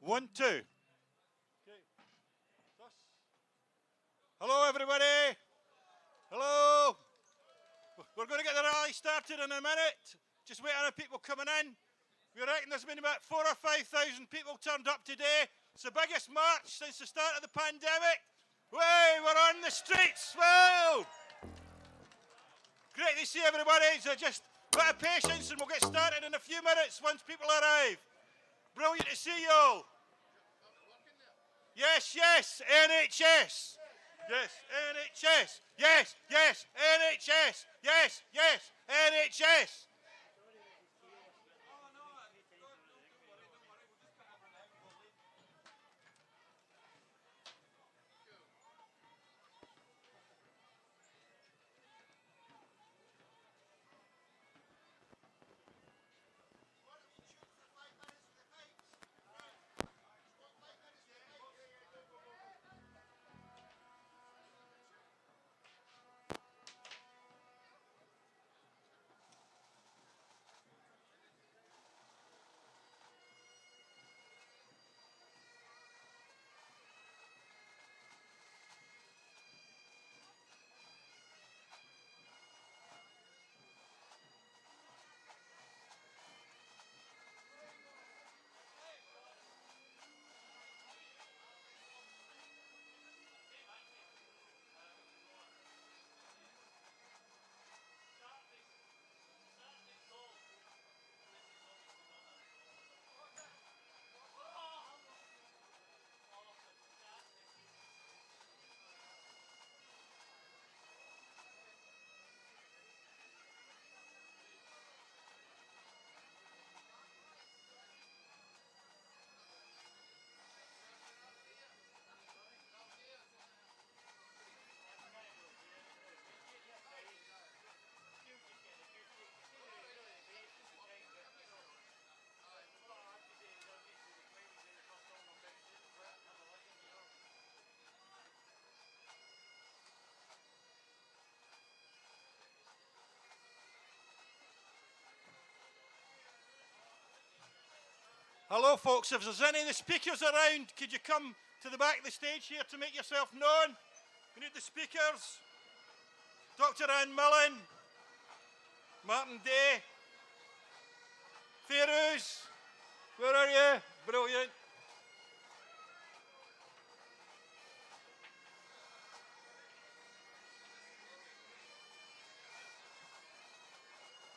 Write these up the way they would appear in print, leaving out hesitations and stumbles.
1, 2. Okay. Hello, everybody. Hello. We're going to get the rally started in a minute. Just wait on the people coming in. We reckon there's been about 4,000 or 5,000 people turned up today. It's the biggest march since the start of the pandemic. Way, we're on the streets. Well, great to see everybody. So just a bit of patience and we'll get started in a few minutes once people arrive. Brilliant to see you all. Yes, yes, NHS. Yes, NHS. Yes, yes, NHS. Yes, yes, NHS. Hello, folks. If there's any of the speakers around, could you come to the back of the stage here to make yourself known? We need the speakers. Dr. Anne Mullen, Martin Day, Feroz, where are you? Brilliant.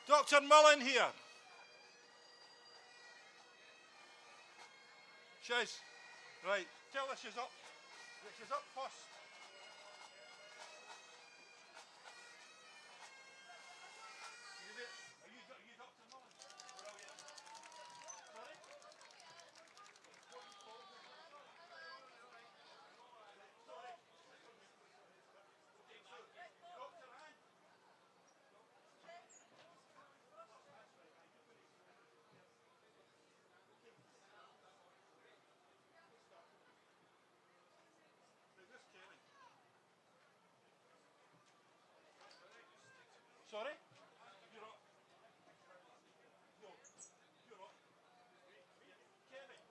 Dr. Mullen here. Shiz. Right, tell her she's up. She's up first. Are you Dr. Mullen? Brilliant. Sorry? Sorry? You're up. No, you're up. Kevin,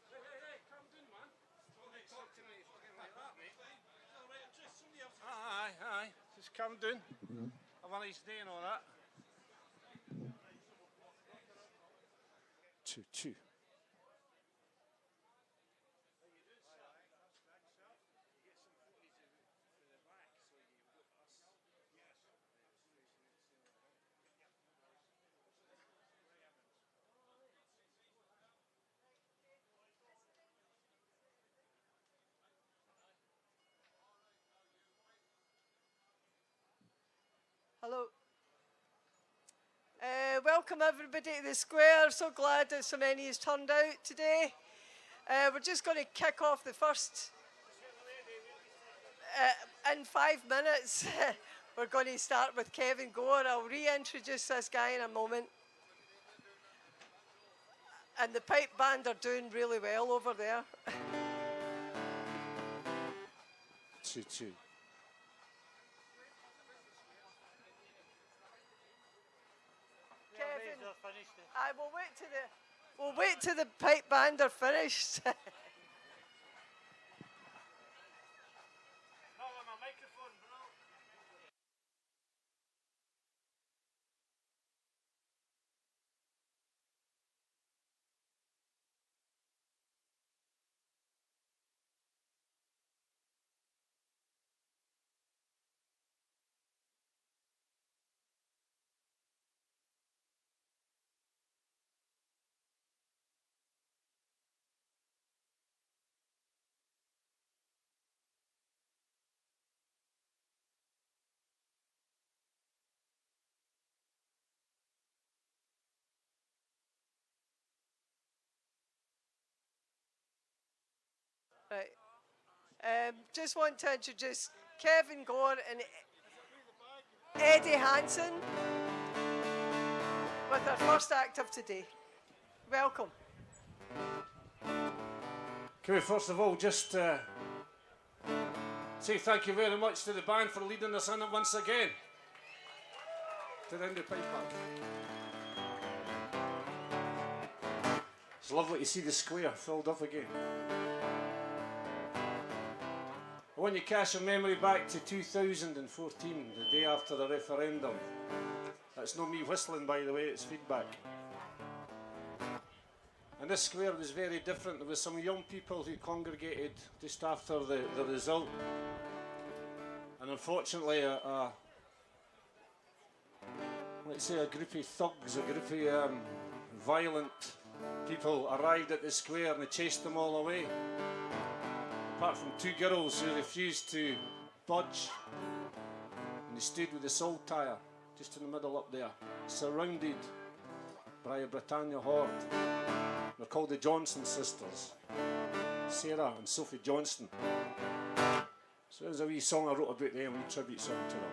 Hey, calm down, man. Don't talk to me fucking like that, mate. Alright, just somebody else. Aye. Just calm down. Have a nice day and all that. 2, 2. Hello. Welcome everybody to the square. So glad that so many has turned out today. We're just going to kick off the first. In 5 minutes, we're going to start with Kevin Gore. I'll reintroduce this guy in a moment. And the pipe band are doing really well over there. 2, 2. I will wait to the. We'll wait till the pipe band are finished. Right. Just want to introduce Kevin Gore and Eddie Hansen with our first act of today. Welcome. Can we first of all just say thank you very much to the band for leading us in it once again. To the end of the pipe band. It's lovely to see the square filled up again. I want you to cast your memory back to 2014, the day after the referendum. That's not me whistling, by the way, it's feedback. And this square was very different. There was some young people who congregated just after the result. And unfortunately, let's say a group of thugs, a group of violent people arrived at the square and they chased them all away. Apart from two girls who refused to budge. And they stood with the salt tire just in the middle up there, surrounded by a Britannia horde. They're called the Johnson sisters, Sarah and Sophie Johnston. So there's a wee song I wrote about them, a wee tribute song to them.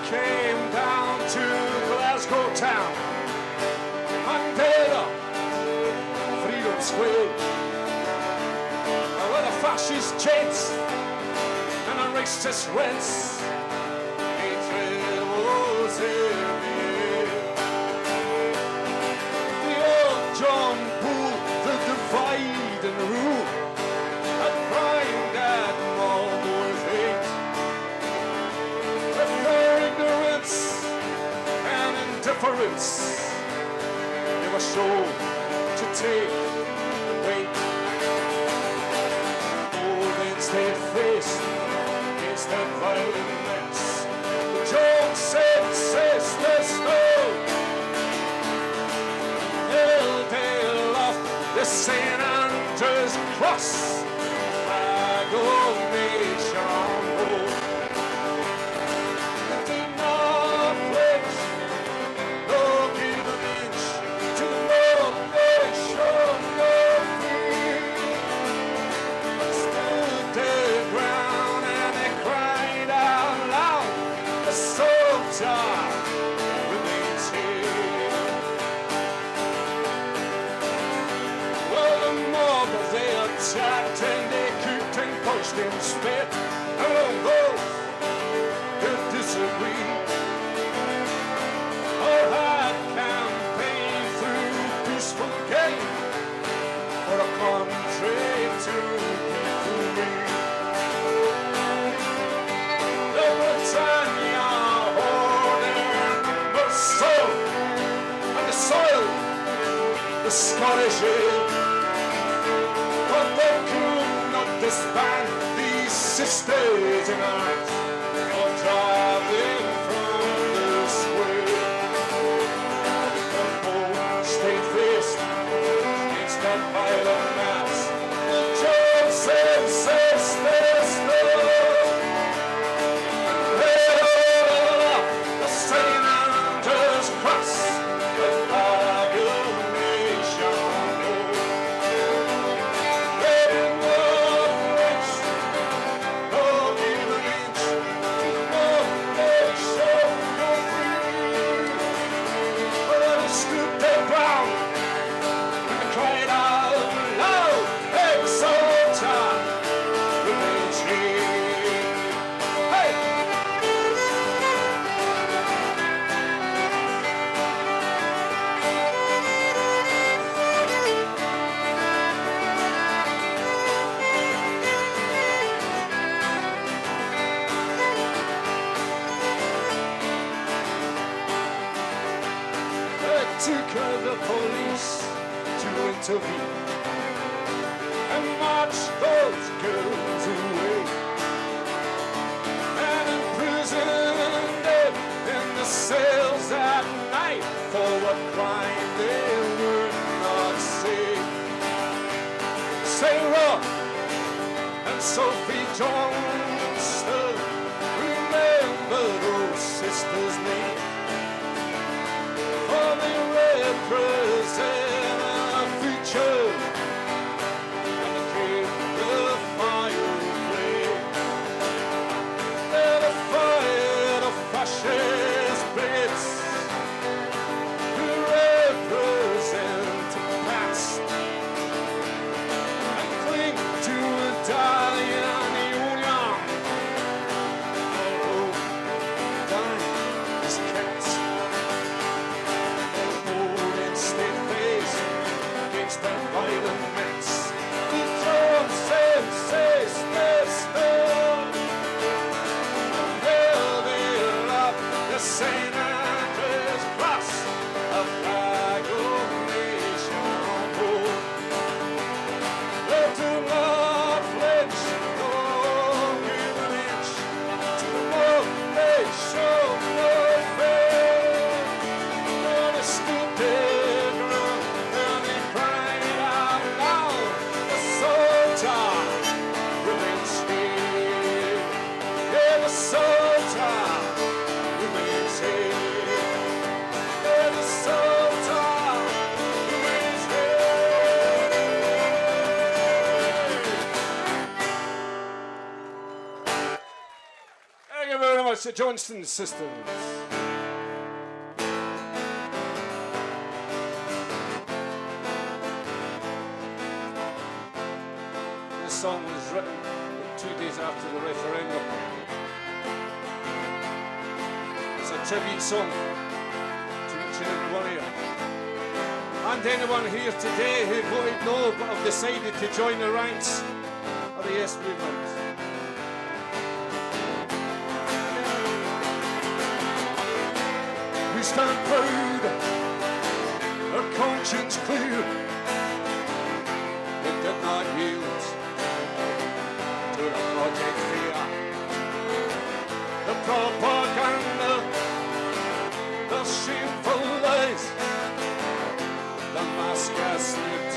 Came down to Glasgow town, Mandela, Freedom Square, where the fascist chants and the racist rents, hatred was in the air. The old John Bull, the divide and rule, and crime that mob was hate. Ignorance and indifference, they were shown to take the weight. Old men stayed faced against that violent mess. The John said, says there's no Eldon off the St. Andrew's cross, flag of nation road. Attacked and they cooked and poached and spit, and all those who disagreed or had campaigned through peaceful gain for a country to be free. The Britannia ordered the soul and the soil, the Scottish air. But they could not disband these sisters in arms or drive them from the square. The whole stayed faced against that violent mass. The Johnson sisters stood and held up the St. Andrew's cross, the flag of nation. ground and cried out loud, hey, soldier, remains here. Hey! Took the police to intervene and march those girls away and imprisoned them in the cells at night for what crime they would not say. Sarah and Sophie Johnston, remember those sisters' names, for they represent a future and the king of fire flame. They're the fire of fascist blades who represent the past and cling to a dying union. Although dying is kept. Against that violent mess, the drum says this held it up the St. Andrew's cross, a flag of nation hold. Let do not flinch, nor give an inch to the more they show no fear. But they stood their ground and they cried out loud, the soldier remains here. Yeah, the soldier remains here. Yeah, the soldier remains here. Thank you very much, the Johnston sisters. This song was written 2 days after the referendum. It's a tribute song to each and every one of you. And anyone here today who voted no but have decided to join the ranks of the Yes movement. We stand proud, our conscience clear. It did not yield to the project fear. The propaganda, the shameful lies, the mask has slipped,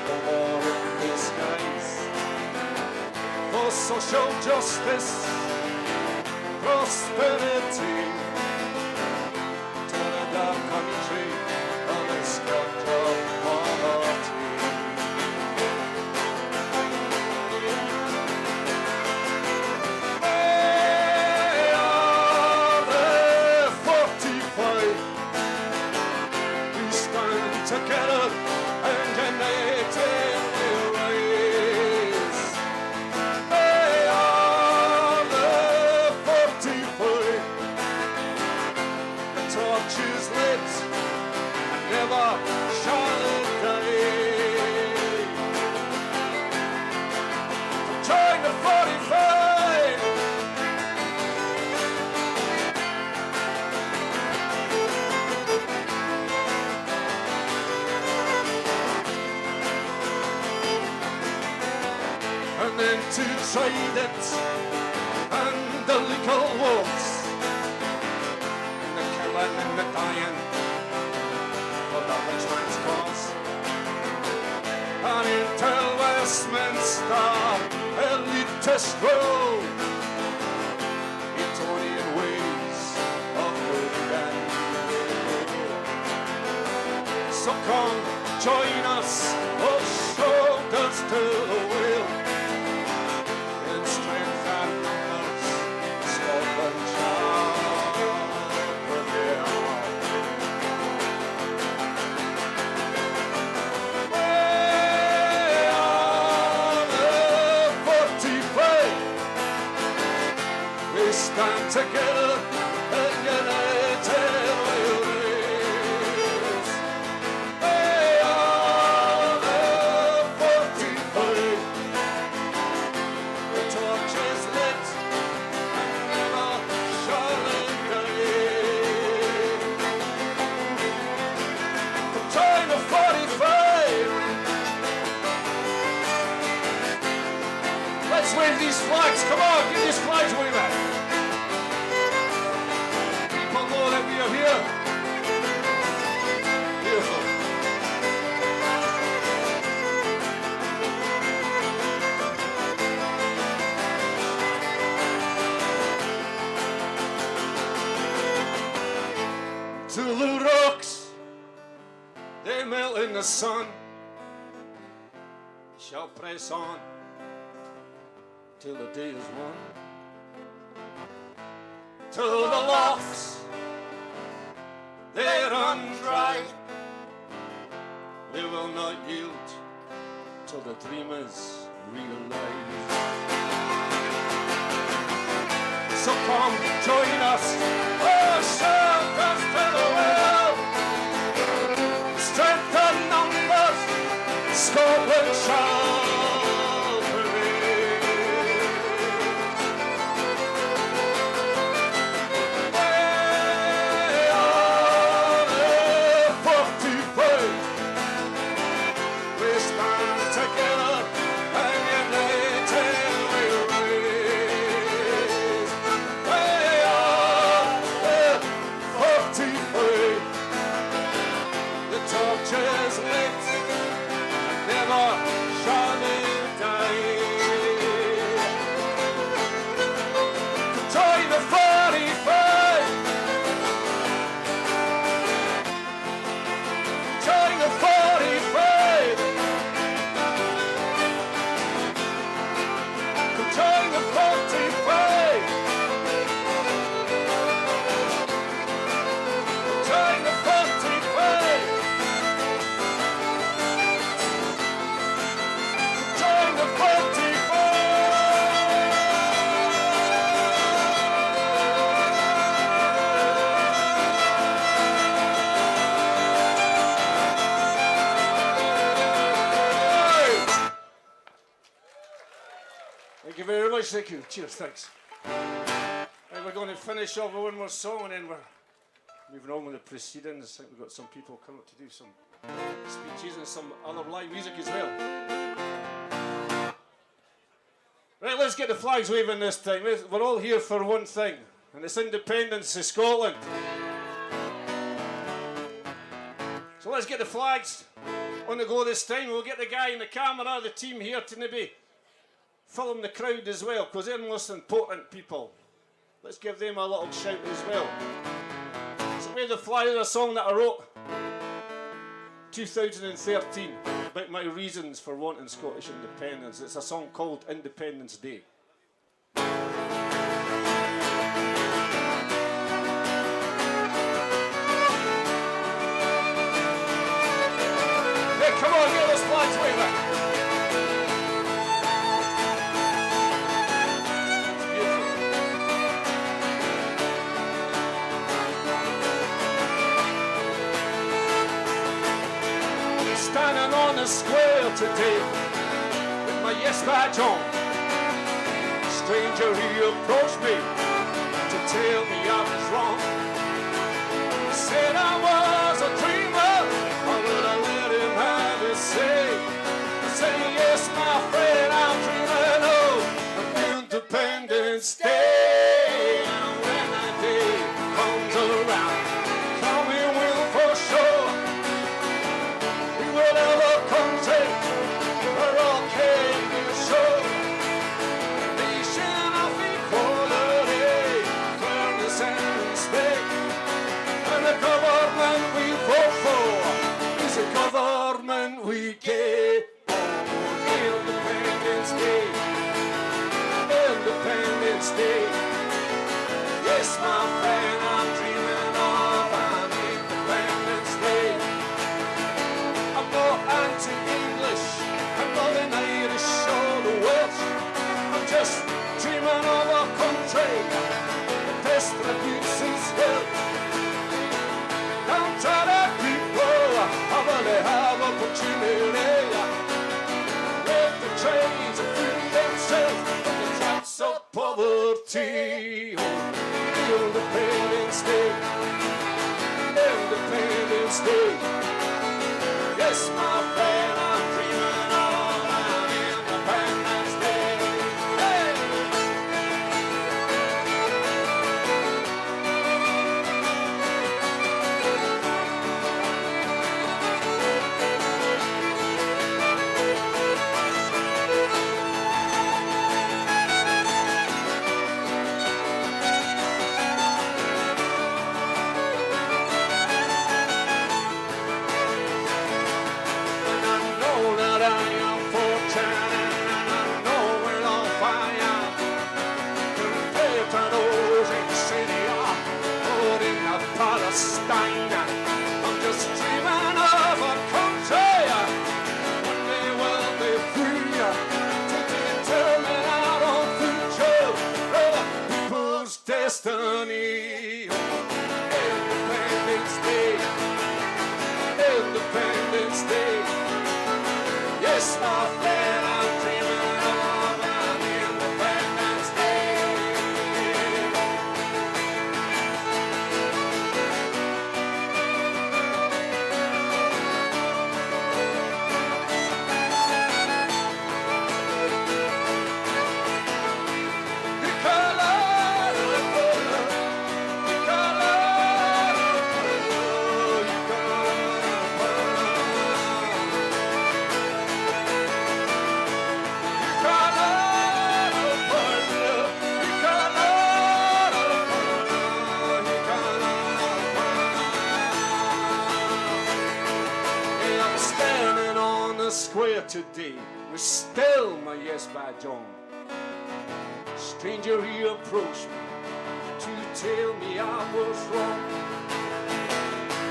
the war in disguise. For social justice, prosperity, turn a dark country on its sculpture of poverty. Together and united we'll rise. They are the 45. The torch is lit and never shall it die. Join the 45. And then to trident and the legal wars, and the killing and the dying for the rich man's cause. And into Westminster, elitist road, Etonian ways of living. So come, join us, oh shoulders to the wheel. together and united we'll raise. Hey, all the 45, the torch is lit and never shall end. From time of 45, let's wave these flags. Come on, get these flags waving. People know that we are here. Beautiful. Two little rocks, they melt in the sun. Shall press on till the day is won. Till the locks they run dry, they will not yield till the dream is realized. So come join us, oh shout us to the world. Strength and numbers, Scotland shall prevail. Way on the 45, we stand together and united we'll raise. Way on the 45, the torch is lit, never shall it die. Join the 45. Join the 45. Join the 45. Join the 45. Join the 45. Thank you very much, thank you. Cheers, thanks. Right, we're going to finish off with one more song and then we're moving on with the proceedings. I think we've got some people coming up to do some speeches and some other live music as well. Right, let's get the flags waving this time. We're all here for one thing, and it's independence of Scotland. So let's get the flags on the go this time. We'll get the guy in the camera, the team here to maybe film the crowd as well, because they're the most important people. Let's give them a little shout as well. So wave the flag is a song that I wrote 2013 about my reasons for wanting Scottish independence. It's a song called Independence Day. Hey, come on, get those flags waving. Standing on the square today with my yes badge on. Stranger, he approached me to tell me I was wrong. Said I was a dreamer, or would I let him have his say? I say yes, my friend, I'm dreaming of Independence Day. And when that day comes around, coming will for sure. Whatever country we're all came to show. Nation of equality, fairness and respect. chimney, with the trains of free themselves from the traps of poverty. Oh, Independence Day, Independence Day. Yes, my friend, I'm dreaming of an Independence Day. Hey! I'm just dreaming of a country one day we'll be free to determine our own future, the people's destiny. Independence Day, Independence Day. Yes, my friend, I'm dreaming of an Independence Day. Square today was still my yes badge on. Stranger, he approached me to tell me I was wrong.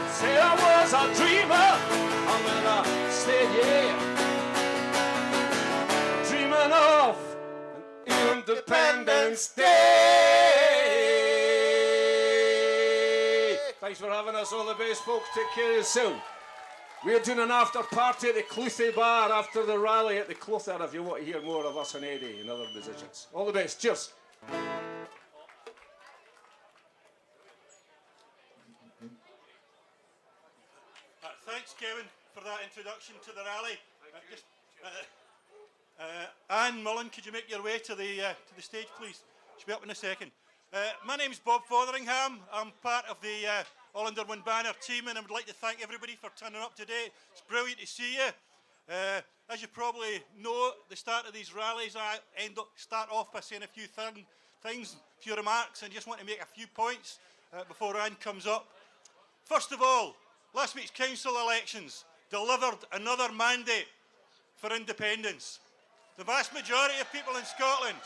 Said I was a dreamer, and when I said yeah, dreaming of an Independence Day. Thanks for having us. All the best, folks. Take care of yourself. We're doing an after party at the Cluthy Bar after the rally at the Cluther if you want to hear more of us and Eddie and other musicians. All the best. Cheers. Thanks, Kevin, for that introduction to the rally. Anne Mullen, could you make your way to the stage, please? She'll be up in a second. My name's Bob Fotheringham. I'm part of the All Under One Banner team, and I would like to thank everybody for turning up today. It's brilliant to see you. As you probably know, the start of these rallies, I start off by saying a few things, a few remarks, and just want to make a few points before Anne comes up. First of all, last week's council elections delivered another mandate for independence. The vast majority of people in Scotland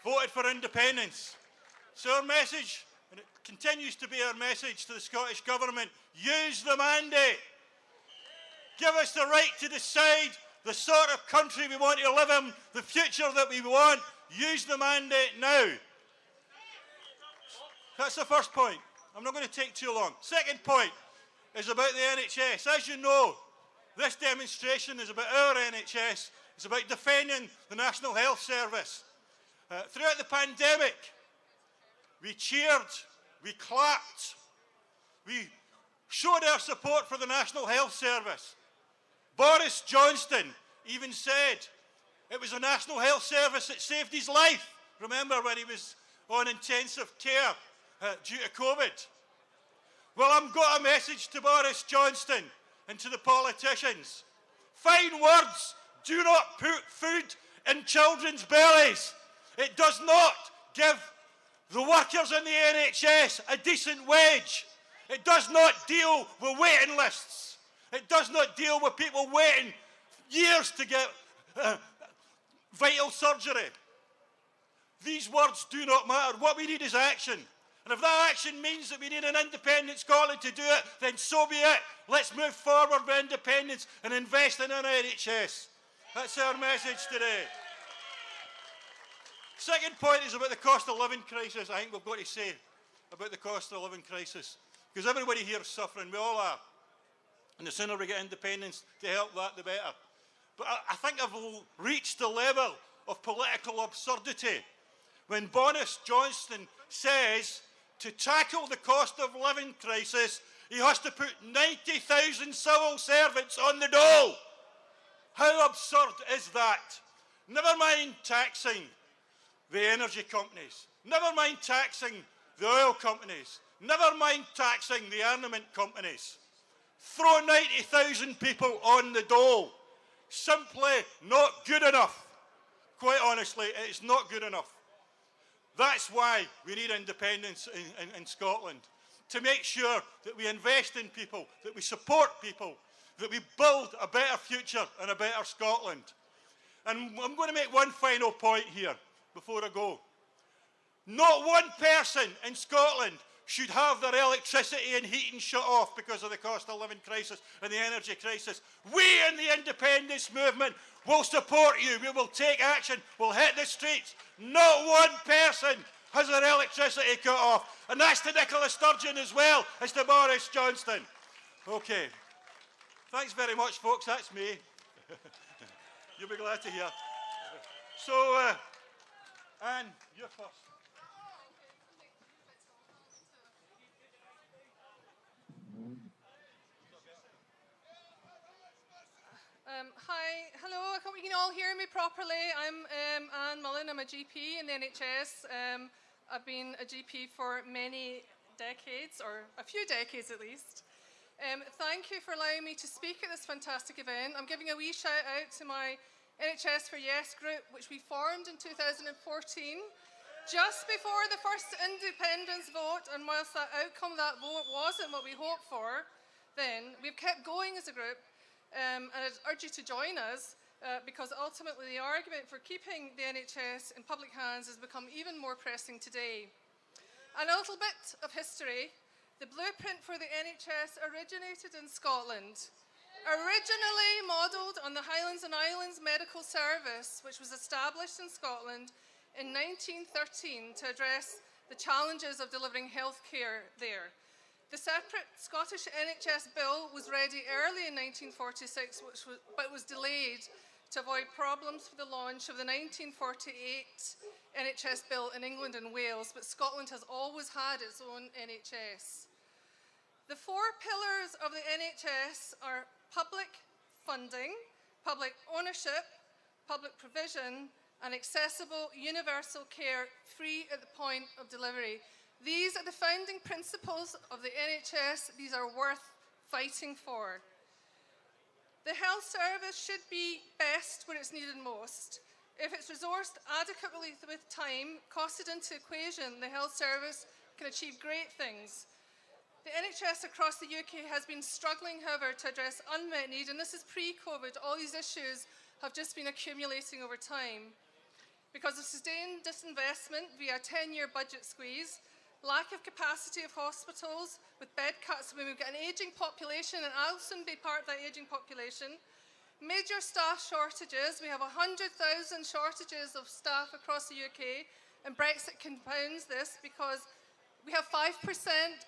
voted for independence. So our message, and it continues to be our message to the Scottish Government, use the mandate. Give us the right to decide the sort of country we want to live in, the future that we want. Use the mandate now. That's the first point. I'm not going to take too long. Second point is about the NHS. As you know, this demonstration is about our NHS. It's about defending the National Health Service. Throughout the pandemic, we cheered, we clapped, we showed our support for the National Health Service. Boris Johnson even said it was the National Health Service that saved his life. Remember when he was on intensive care due to COVID? Well, I've got a message to Boris Johnson and to the politicians. Fine words do not put food in children's bellies. It does not give the workers in the NHS a decent wage. It does not deal with waiting lists. It does not deal with people waiting years to get vital surgery. These words do not matter. What we need is action. And if that action means that we need an independent Scotland to do it, then so be it. Let's move forward with independence and invest in an NHS. That's our message today. Second point is about the cost of living crisis. I think we've got to say about the cost of living crisis, because everybody here is suffering. We all are. And the sooner we get independence to help that, the better. But I think I've reached the level of political absurdity when Boris Johnson says to tackle the cost of living crisis, he has to put 90,000 civil servants on the dole. How absurd is that? Never mind taxing the energy companies. Never mind taxing the oil companies. Never mind taxing the armament companies. Throw 90,000 people on the dole. Simply not good enough. Quite honestly, it's not good enough. That's why we need independence in Scotland. To make sure that we invest in people, that we support people, that we build a better future and a better Scotland. And I'm going to make one final point here before I go. Not one person in Scotland should have their electricity and heating shut off because of the cost of living crisis and the energy crisis. We in the independence movement will support you. We will take action. We'll hit the streets. Not one person has their electricity cut off. And that's to Nicola Sturgeon as well as to Boris Johnson. Okay. Thanks very much, folks. That's me. You'll be glad to hear. So, Anne, you're first. Hi, hello, I hope you can all hear me properly. I'm Anne Mullen, I'm a GP in the NHS. I've been a GP for many decades, or a few decades at least. Thank you for allowing me to speak at this fantastic event. I'm giving a wee shout out to my NHS for Yes group, which we formed in 2014, just before the first independence vote, and whilst that outcome of that vote wasn't what we hoped for then, we've kept going as a group. And I'd urge you to join us because ultimately the argument for keeping the NHS in public hands has become even more pressing today. And a little bit of history. The blueprint for the NHS originated in Scotland. Originally modelled on the Highlands and Islands Medical Service, which was established in Scotland in 1913 to address the challenges of delivering health care there. The separate Scottish NHS bill was ready early in 1946, but was delayed to avoid problems for the launch of the 1948 NHS bill in England and Wales, but Scotland has always had its own NHS. The four pillars of the NHS are public funding, public ownership, public provision, and accessible universal care free at the point of delivery. These are the founding principles of the NHS. These are worth fighting for. The health service should be best where it's needed most. If it's resourced adequately with time, costed into equation, the health service can achieve great things. The NHS across the UK has been struggling, however, to address unmet need, and this is pre-COVID. All these issues have just been accumulating over time. Because of sustained disinvestment via a 10-year budget squeeze, lack of capacity of hospitals with bed cuts when we've got an ageing population, and I'll soon be part of that ageing population. Major staff shortages. We have 100,000 shortages of staff across the UK, and Brexit compounds this because we have 5%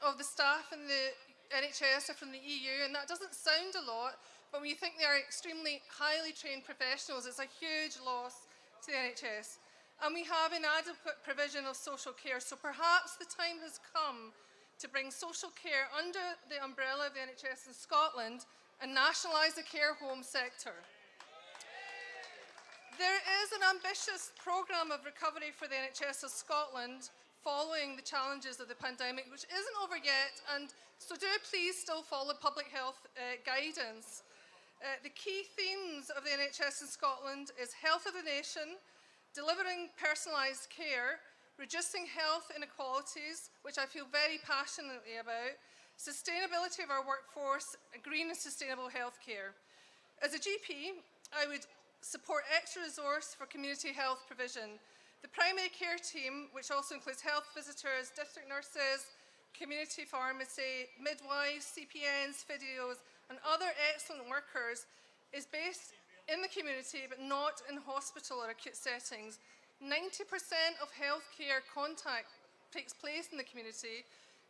of the staff in the NHS are from the EU, and that doesn't sound a lot, but when you think they are extremely highly trained professionals, it's a huge loss to the NHS. And we have inadequate provision of social care, so perhaps the time has come to bring social care under the umbrella of the NHS in Scotland and nationalise the care home sector. There is an ambitious programme of recovery for the NHS of Scotland following the challenges of the pandemic, which isn't over yet, and so do please still follow public health guidance. The key themes of the NHS in Scotland is health of the nation, delivering personalised care, reducing health inequalities, which I feel very passionately about, sustainability of our workforce, and green and sustainable healthcare. As a GP, I would support extra resource for community health provision. The primary care team, which also includes health visitors, district nurses, community pharmacy, midwives, CPNs, physios, and other excellent workers, is based in the community, but not in hospital or acute settings. 90% of healthcare contact takes place in the community.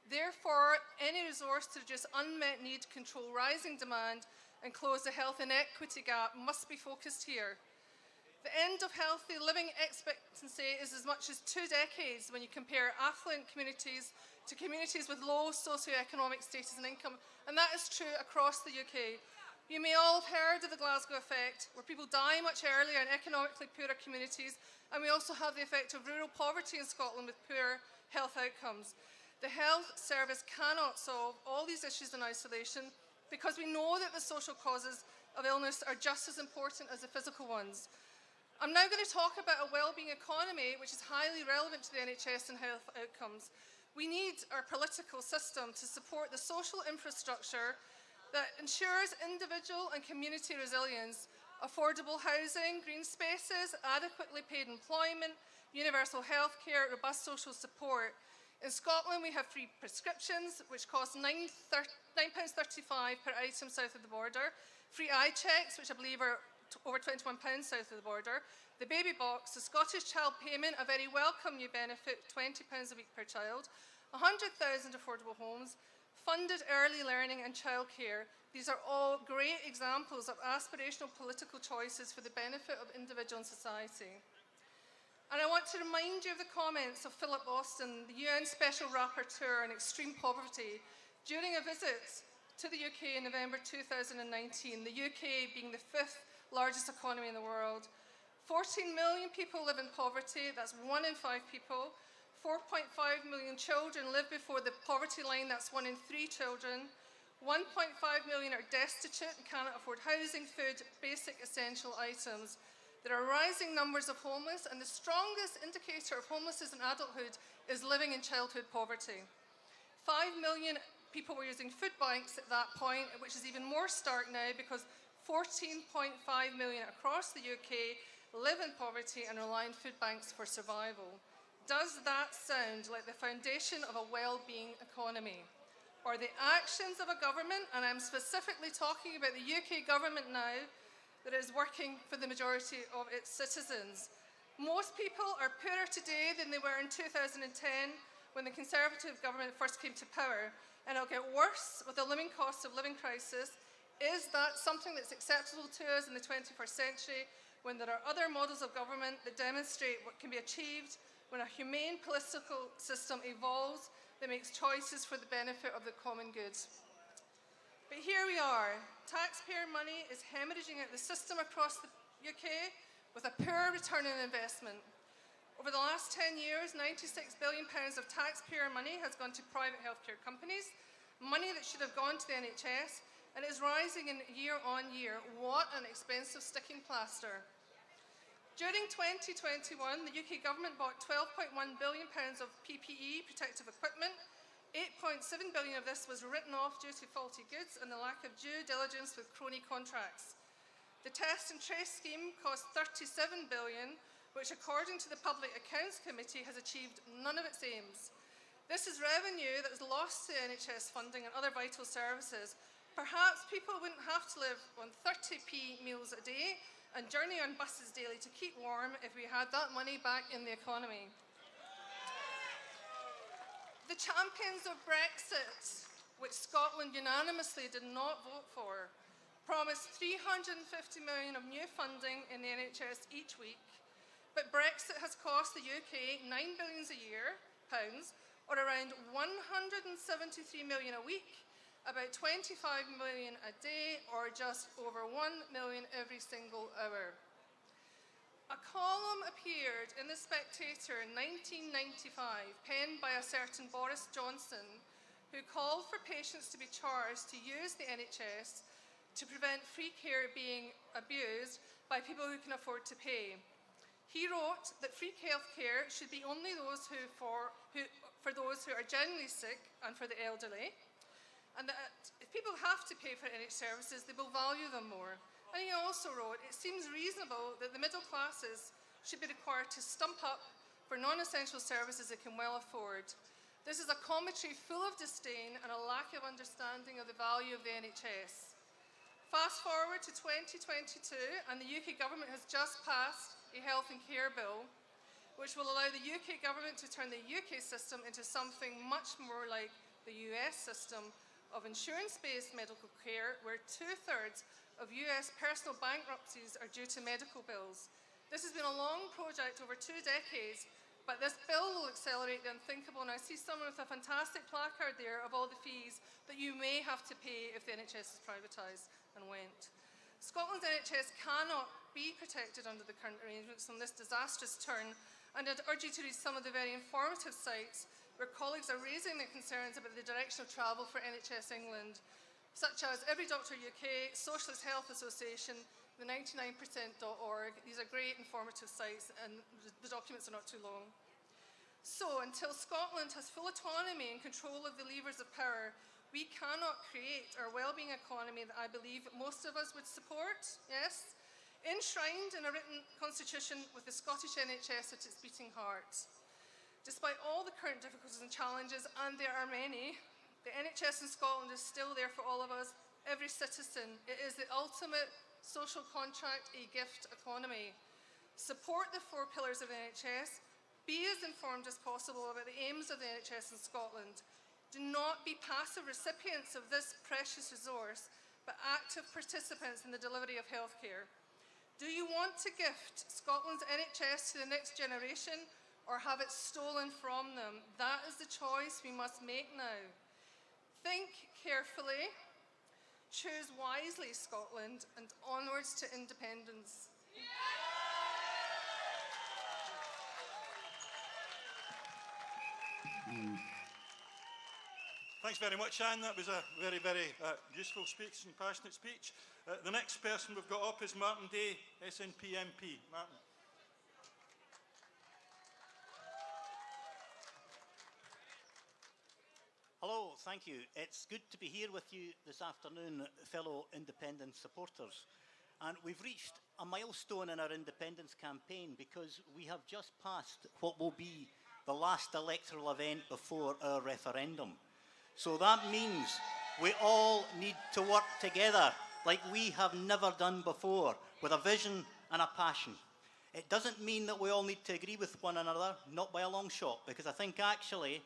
Therefore, any resource to reduce unmet need, control rising demand, and close the health inequity gap must be focused here. The end of healthy living expectancy is as much as 2 decades when you compare affluent communities to communities with low socioeconomic status and income, and that is true across the UK. You may all have heard of the Glasgow effect, where people die much earlier in economically poorer communities, and we also have the effect of rural poverty in Scotland with poor health outcomes. The health service cannot solve all these issues in isolation because we know that the social causes of illness are just as important as the physical ones. I'm now going to talk about a wellbeing economy which is highly relevant to the NHS and health outcomes. We need our political system to support the social infrastructure that ensures individual and community resilience, affordable housing, green spaces, adequately paid employment, universal health care, robust social support. In Scotland, we have free prescriptions, which cost £9.35 per item south of the border, free eye checks, which I believe are over £21 south of the border, the baby box, the Scottish Child Payment, a very welcome new benefit, £20 a week per child, 100,000 affordable homes, funded early learning and childcare. These are all great examples of aspirational political choices for the benefit of individual and society. And I want to remind you of the comments of Philip Austin, the UN Special Rapporteur on Extreme Poverty, during a visit to the UK in November 2019, the UK being the 5th largest economy in the world. 14 million people live in poverty, that's 1 in 5 people. 4.5 million children live before the poverty line, that's 1 in 3 children. 1.5 million are destitute and cannot afford housing, food, basic essential items. There are rising numbers of homeless, and the strongest indicator of homelessness in adulthood is living in childhood poverty. 5 million people were using food banks at that point, which is even more stark now because 14.5 million across the UK live in poverty and rely on food banks for survival. Does that sound like the foundation of a well-being economy? Or the actions of a government, and I'm specifically talking about the UK government now, that is working for the majority of its citizens? Most people are poorer today than they were in 2010 when the Conservative government first came to power, and it'll get worse with the living cost of living crisis. Is that something that's acceptable to us in the 21st century when there are other models of government that demonstrate what can be achieved when a humane political system evolves that makes choices for the benefit of the common good? But here we are. Taxpayer money is hemorrhaging out the system across the UK with a poor return on investment. Over the last 10 years, £96 billion of taxpayer money has gone to private healthcare companies, money that should have gone to the NHS, and is rising in year on year. What an expensive sticking plaster. During 2021, the UK government bought £12.1 billion of PPE, protective equipment. 8.7 billion of this was written off due to faulty goods and the lack of due diligence with crony contracts. The test and trace scheme cost £37 billion, which according to the Public Accounts Committee has achieved none of its aims. This is revenue that is lost to NHS funding and other vital services. Perhaps people wouldn't have to live on 30p meals a day and journey on buses daily to keep warm if we had that money back in the economy. The champions of Brexit, which Scotland unanimously did not vote for, promised 350 million of new funding in the NHS each week, but Brexit has cost the UK £9 billion a year, or around 173 million a week, about 25 million a day, or just over 1 million every single hour. A column appeared in The Spectator in 1995, penned by a certain Boris Johnson, who called for patients to be charged to use the NHS to prevent free care being abused by people who can afford to pay. He wrote that free healthcare should be only for those who are genuinely sick and for the elderly, and that if people have to pay for NHS services, they will value them more. And he also wrote, it seems reasonable that the middle classes should be required to stump up for non-essential services they can well afford. This is a commentary full of disdain and a lack of understanding of the value of the NHS. Fast forward to 2022, and the UK government has just passed a health and care bill, which will allow the UK government to turn the UK system into something much more like the US system of insurance-based medical care, where 2/3 of US personal bankruptcies are due to medical bills. This has been a long project over 2 decades, but this bill will accelerate the unthinkable, and I see someone with a fantastic placard there of all the fees that you may have to pay if the NHS is privatised and went. Scotland's NHS cannot be protected under the current arrangements from this disastrous turn, and I'd urge you to read some of the very informative sites where colleagues are raising their concerns about the direction of travel for NHS England, such as Every Doctor UK, Socialist Health Association, the 99%.org. These are great informative sites, and the documents are not too long. So, until Scotland has full autonomy and control of the levers of power, we cannot create our wellbeing economy that I believe most of us would support, yes, enshrined in a written constitution with the Scottish NHS at its beating heart. Despite all the current difficulties and challenges, and there are many, the NHS in Scotland is still there for all of us, every citizen. It is the ultimate social contract, a gift economy. Support the 4 pillars of the NHS. Be as informed as possible about the aims of the NHS in Scotland. Do not be passive recipients of this precious resource, but active participants in the delivery of healthcare. Do you want to gift Scotland's NHS to the next generation, or have it stolen from them? That is the choice we must make now. Think carefully, choose wisely, Scotland, and onwards to independence. Thanks very much, Anne. That was a very, very useful speech and passionate speech. The next person we've got up is Martin Day, SNP MP. Martin. Hello, thank you. It's good to be here with you this afternoon, fellow independent supporters. And we've reached a milestone in our independence campaign because we have just passed what will be the last electoral event before our referendum. So that means we all need to work together like we have never done before, with a vision and a passion. It doesn't mean that we all need to agree with one another, not by a long shot, because I think actually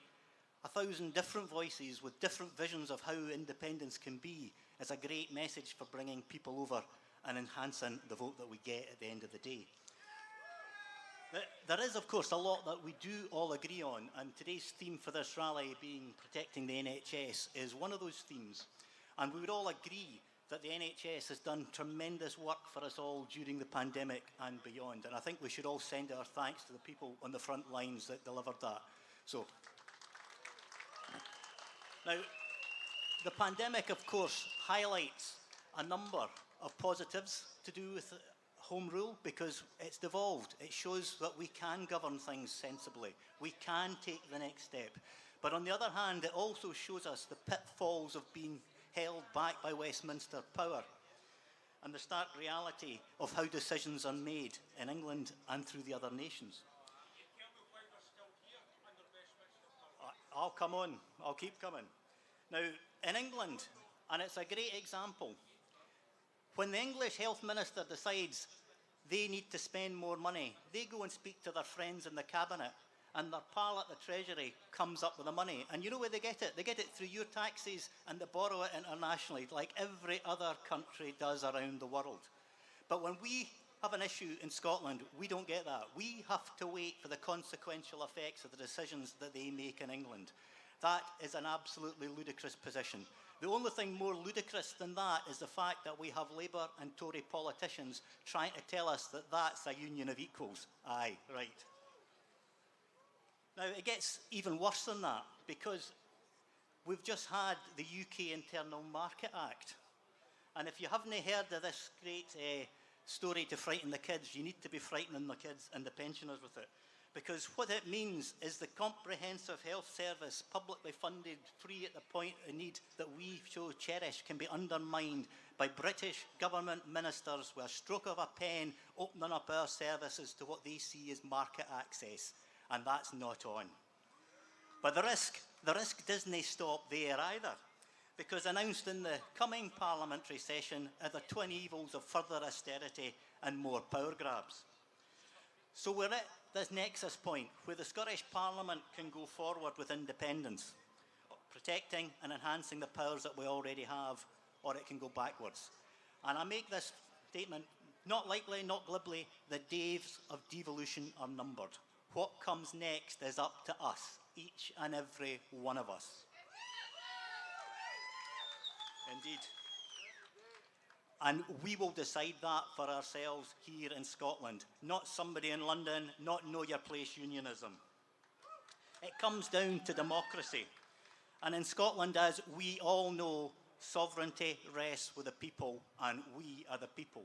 1,000 different voices with different visions of how independence can be is a great message for bringing people over and enhancing the vote that we get at the end of the day. There is, of course, a lot that we do all agree on, and today's theme for this rally, being protecting the NHS, is one of those themes. And we would all agree that the NHS has done tremendous work for us all during the pandemic and beyond. And I think we should all send our thanks to the people on the front lines that delivered that. So, now, the pandemic, of course, highlights a number of positives to do with home rule, because it's devolved. It shows that we can govern things sensibly. We can take the next step. But on the other hand, it also shows us the pitfalls of being held back by Westminster power and the stark reality of how decisions are made in England and through the other nations. I'll come on. I'll keep coming. Now, in England, and it's a great example, when the English health minister decides they need to spend more money, they go and speak to their friends in the cabinet, and their pal at the Treasury comes up with the money. And you know where they get it? They get it through your taxes, and they borrow it internationally, like every other country does around the world. But when we have an issue in Scotland, we don't get that. We have to wait for the consequential effects of the decisions that they make in England. That is an absolutely ludicrous position. The only thing more ludicrous than that is the fact that we have Labour and Tory politicians trying to tell us that that's a union of equals. Aye, right. Now, it gets even worse than that, because we've just had the UK Internal Market Act. And if you haven't heard of this great story to frighten the kids, you need to be frightening the kids and the pensioners with it. Because what it means is the comprehensive health service, publicly funded, free at the point of need, that we so cherish, can be undermined by British government ministers with a stroke of a pen opening up our services to what they see as market access. And that's not on. But the risk doesn't stop there either, because announced in the coming parliamentary session are the twin evils of further austerity and more power grabs. So we're at this nexus point where the Scottish Parliament can go forward with independence, protecting and enhancing the powers that we already have, or it can go backwards. And I make this statement not lightly, not glibly. The days of devolution are numbered. What comes next is up to us, each and every one of us. Indeed. And we will decide that for ourselves here in Scotland, not somebody in London, not know your place unionism. It comes down to democracy. And in Scotland, as we all know, sovereignty rests with the people, and we are the people.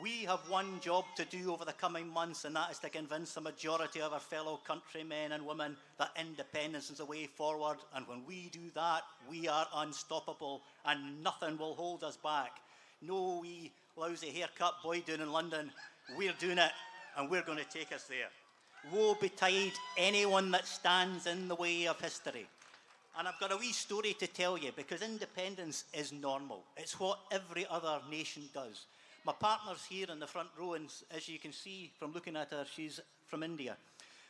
We have one job to do over the coming months, and that is to convince the majority of our fellow countrymen and women that independence is the way forward. And when we do that, we are unstoppable, and nothing will hold us back. No wee lousy haircut boy down in London. We're doing it, and we're going to take us there. Woe betide anyone that stands in the way of history. And I've got a wee story to tell you, because independence is normal. It's what every other nation does. My partner's here in the front row, and as you can see from looking at her, she's from India.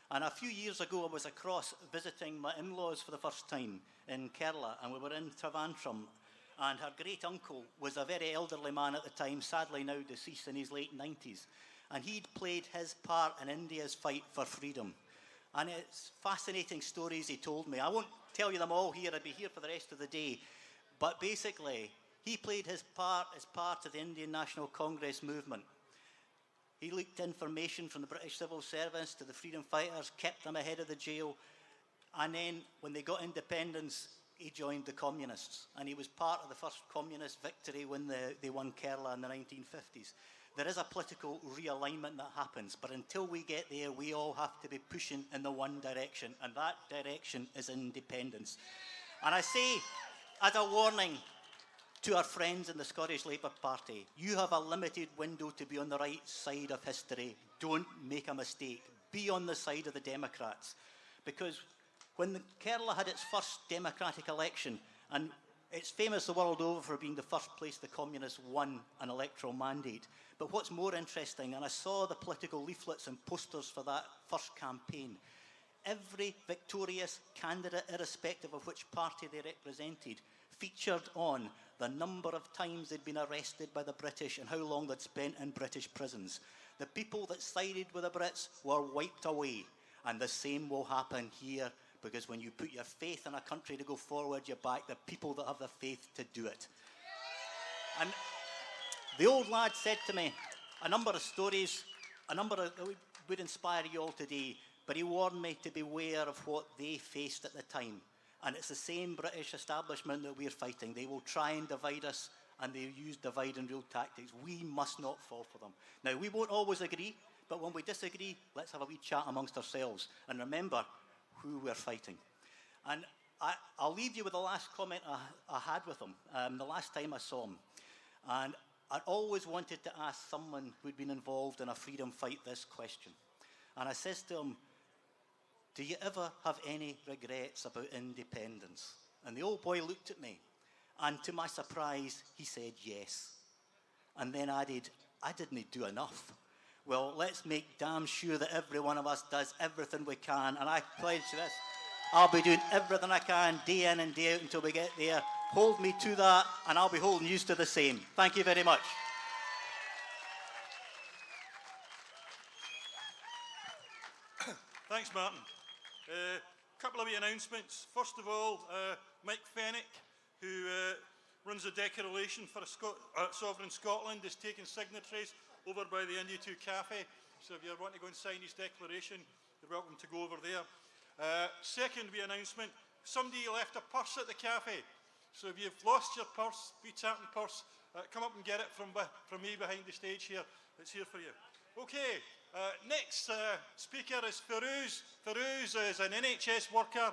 And a few years ago, I was across visiting my in-laws for the first time in Kerala, and we were in Trivandrum. And her great-uncle was a very elderly man at the time, sadly now deceased in his late 90s. And he'd played his part in India's fight for freedom. And it's fascinating stories he told me. I won't tell you them all here, I'd be here for the rest of the day. But basically, he played his part as part of the Indian National Congress movement. He leaked information from the British Civil Service to the freedom fighters, kept them ahead of the jail. And then, when they got independence, he joined the communists. And he was part of the first communist victory when they won Kerala in the 1950s. There is a political realignment that happens, but until we get there, we all have to be pushing in the one direction, and that direction is independence. And I say, as a warning to our friends in the Scottish Labour Party, you have a limited window to be on the right side of history. Don't make a mistake. Be on the side of the Democrats. Because when Kerala had its first democratic election, and it's famous the world over for being the first place the communists won an electoral mandate. But what's more interesting, and I saw the political leaflets and posters for that first campaign, every victorious candidate, irrespective of which party they represented, featured on the number of times they'd been arrested by the British and how long they'd spent in British prisons. The people that sided with the Brits were wiped away, and the same will happen here. Because when you put your faith in a country to go forward, you back the people that have the faith to do it. And the old lad said to me a number of stories, that would inspire you all today, but he warned me to beware of what they faced at the time. And it's the same British establishment that we're fighting. They will try and divide us, and they use divide and rule tactics. We must not fall for them. Now, we won't always agree, but when we disagree, let's have a wee chat amongst ourselves. And remember who we're fighting. And I'll leave you with the last comment I had with him, the last time I saw him. And I'd always wanted to ask someone who'd been involved in a freedom fight this question. And I says to him, do you ever have any regrets about independence? And the old boy looked at me, and to my surprise, he said yes. And then added, I didn't do enough. Well, let's make damn sure that every one of us does everything we can. And I pledge this. I'll be doing everything I can day in and day out until we get there. Hold me to that, and I'll be holding you to the same. Thank you very much. Thanks, Martin. A couple of wee announcements. First of all, Mike Fennick, who runs a declaration for Sovereign Scotland, is taking signatories over by the India 2 Cafe. So if you want to go and sign his declaration, you're welcome to go over there. Second wee announcement, somebody left a purse at the cafe. So if you've lost your purse, wee tartan purse, come up and get it from me behind the stage here. It's here for you. Okay, next speaker is Feroz. Feroz is an NHS worker,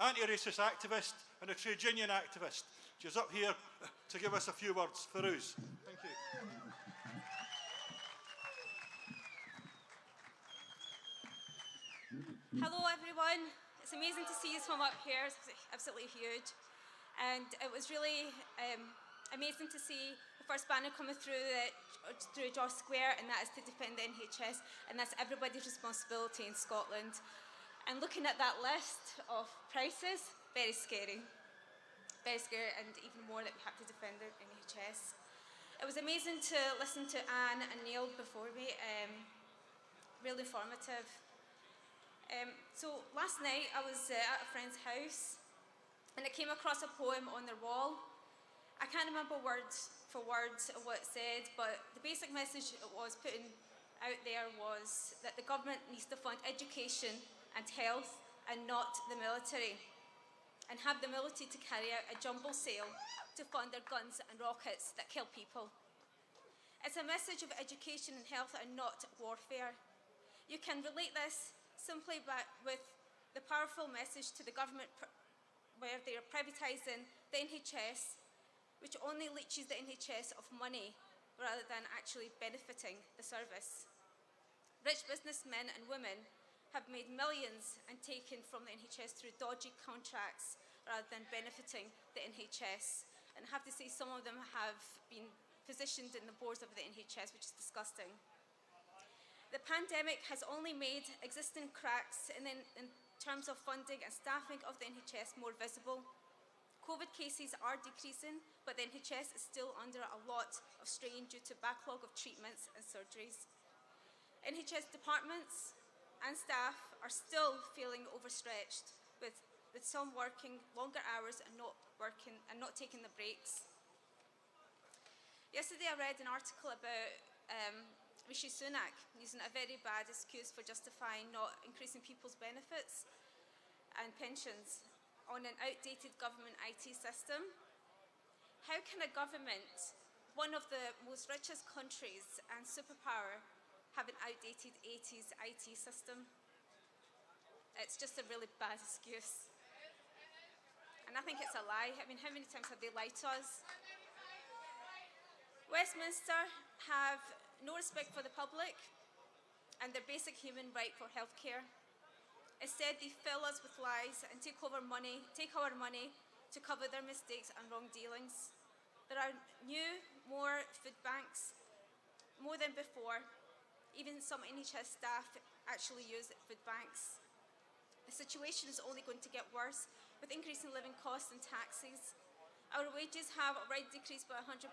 anti-racist activist and a trade union activist. She's up here to give us a few words. Feroz. Thank you. Hello everyone, it's amazing to see you from up here, it's absolutely huge. And it was really amazing to see the first banner coming through George Square, and that is to defend the NHS, and that's everybody's responsibility in Scotland. And looking at that list of prices, very scary. very scary, and even more that we have to defend the NHS. It was amazing to listen to Anne and Neil before me, really informative. So last night I was at a friend's house and I came across a poem on their wall. I can't remember word for word what it said, but the basic message it was putting out there was that the government needs to fund education and health and not the military, and have the military to carry out a jumble sale to fund their guns and rockets that kill people. It's a message of education and health and not warfare. You can relate this simply with the powerful message to the government where they are privatising the NHS, which only leaches the NHS of money rather than actually benefiting the service. Rich businessmen and women have made millions and taken from the NHS through dodgy contracts rather than benefiting the NHS. And I have to say some of them have been positioned in the boards of the NHS, which is disgusting. The pandemic has only made existing cracks in terms of funding and staffing of the NHS more visible. COVID cases are decreasing, but the NHS is still under a lot of strain due to backlog of treatments and surgeries. NHS departments and staff are still feeling overstretched, with some working longer hours and not taking the breaks. Yesterday I read an article about Rishi Sunak using a very bad excuse for justifying not increasing people's benefits and pensions on an outdated government IT system. How can a government, one of the most richest countries and superpower, have an outdated 80s IT system? It's just a really bad excuse. And I think it's a lie. I mean, how many times have they lied to us? Westminster have no respect for the public and their basic human right for healthcare. Instead, they fill us with lies and take our money to cover their mistakes and wrong dealings. There are more food banks, more than before. Even some NHS staff actually use food banks. The situation is only going to get worse with increasing living costs and taxes. Our wages have already decreased by £100,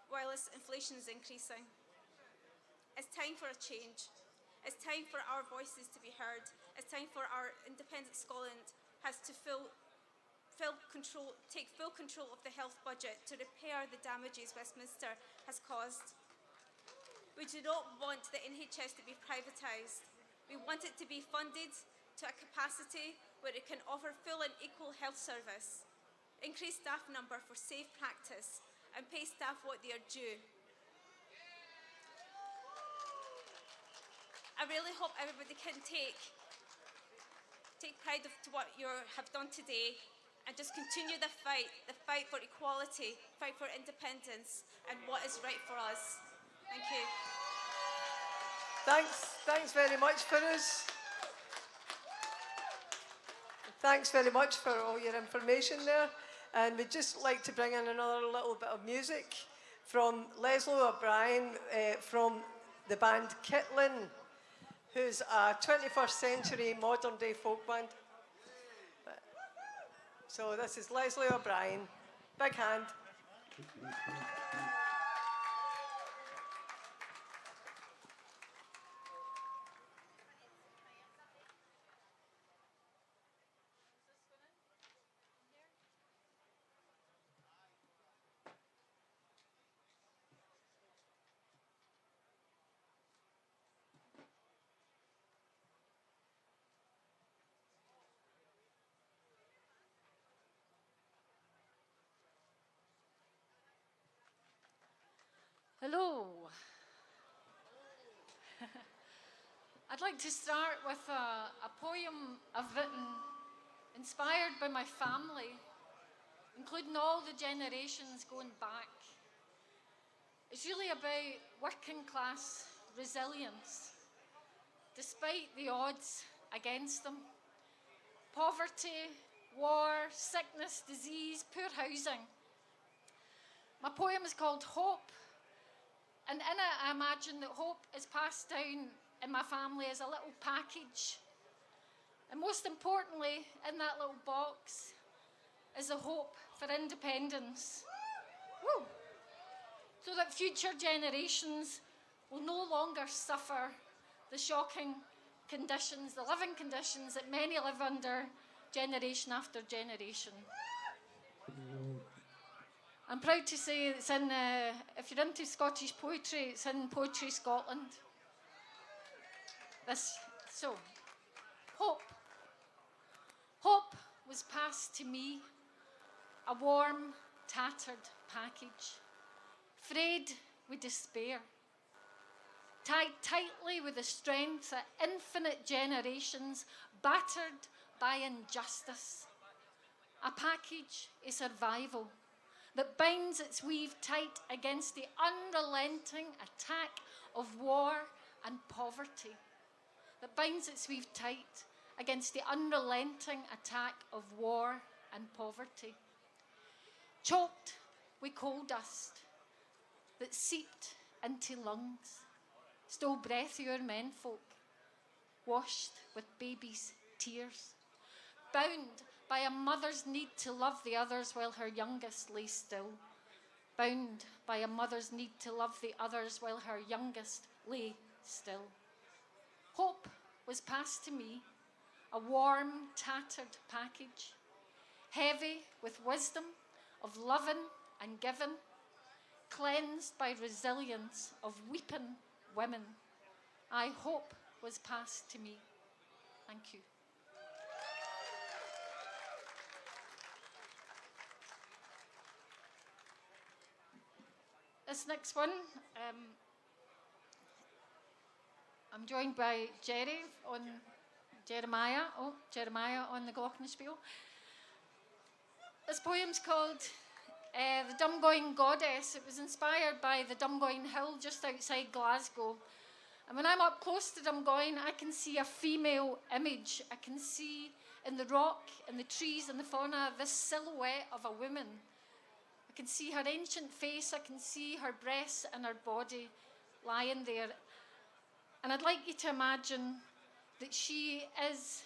while inflation is increasing. It's time for a change. It's time for our voices to be heard. It's time for our independent Scotland has to take full control of the health budget to repair the damages Westminster has caused. We do not want the NHS to be privatised. We want it to be funded to a capacity where it can offer full and equal health service, increase staff number for safe practice, and pay staff what they are due. I really hope everybody can take pride of what you have done today and just continue the fight for equality, fight for independence, and what is right for us. Thank you. Thanks very much, Firouz. Thanks very much for all your information there. And we'd just like to bring in another little bit of music from Leslie O'Brien from the band Kitlin, who's a 21st century modern day folk band. So this is Leslie O'Brien. Big hand. Hello. I'd like to start with a poem I've written inspired by my family, including all the generations going back. It's really about working class resilience, despite the odds against them. Poverty, war, sickness, disease, poor housing. My poem is called Hope. And in it, I imagine that hope is passed down in my family as a little package. And most importantly, in that little box, is a hope for independence. Woo! So that future generations will no longer suffer the shocking conditions, the living conditions that many live under generation after generation. I'm proud to say it's in, if you're into Scottish poetry, it's in Poetry Scotland. So, hope. Hope was passed to me, a warm, tattered package, frayed with despair, tied tightly with the strength that infinite generations battered by injustice. A package of survival that binds its weave tight against the unrelenting attack of war and poverty. That binds its weave tight against the unrelenting attack of war and poverty. Choked with coal dust that seeped into lungs, stole breath of our menfolk, washed with babies' tears, bound by a mother's need to love the others while her youngest lay still, bound by a mother's need to love the others while her youngest lay still. Hope was passed to me, a warm, tattered package, heavy with wisdom of loving and giving, cleansed by resilience of weeping women. I hope was passed to me. Thank you. This next one, I'm joined by Jeremiah on the glockenspiel. This poem's called The Dumgoyne Goddess. It was inspired by the Dumgoyne Hill just outside Glasgow. And when I'm up close to Dumgoyne, I can see a female image. I can see in the rock, in the trees, in the fauna, this silhouette of a woman. I can see her ancient face, I can see her breasts and her body lying there. And I'd like you to imagine that she is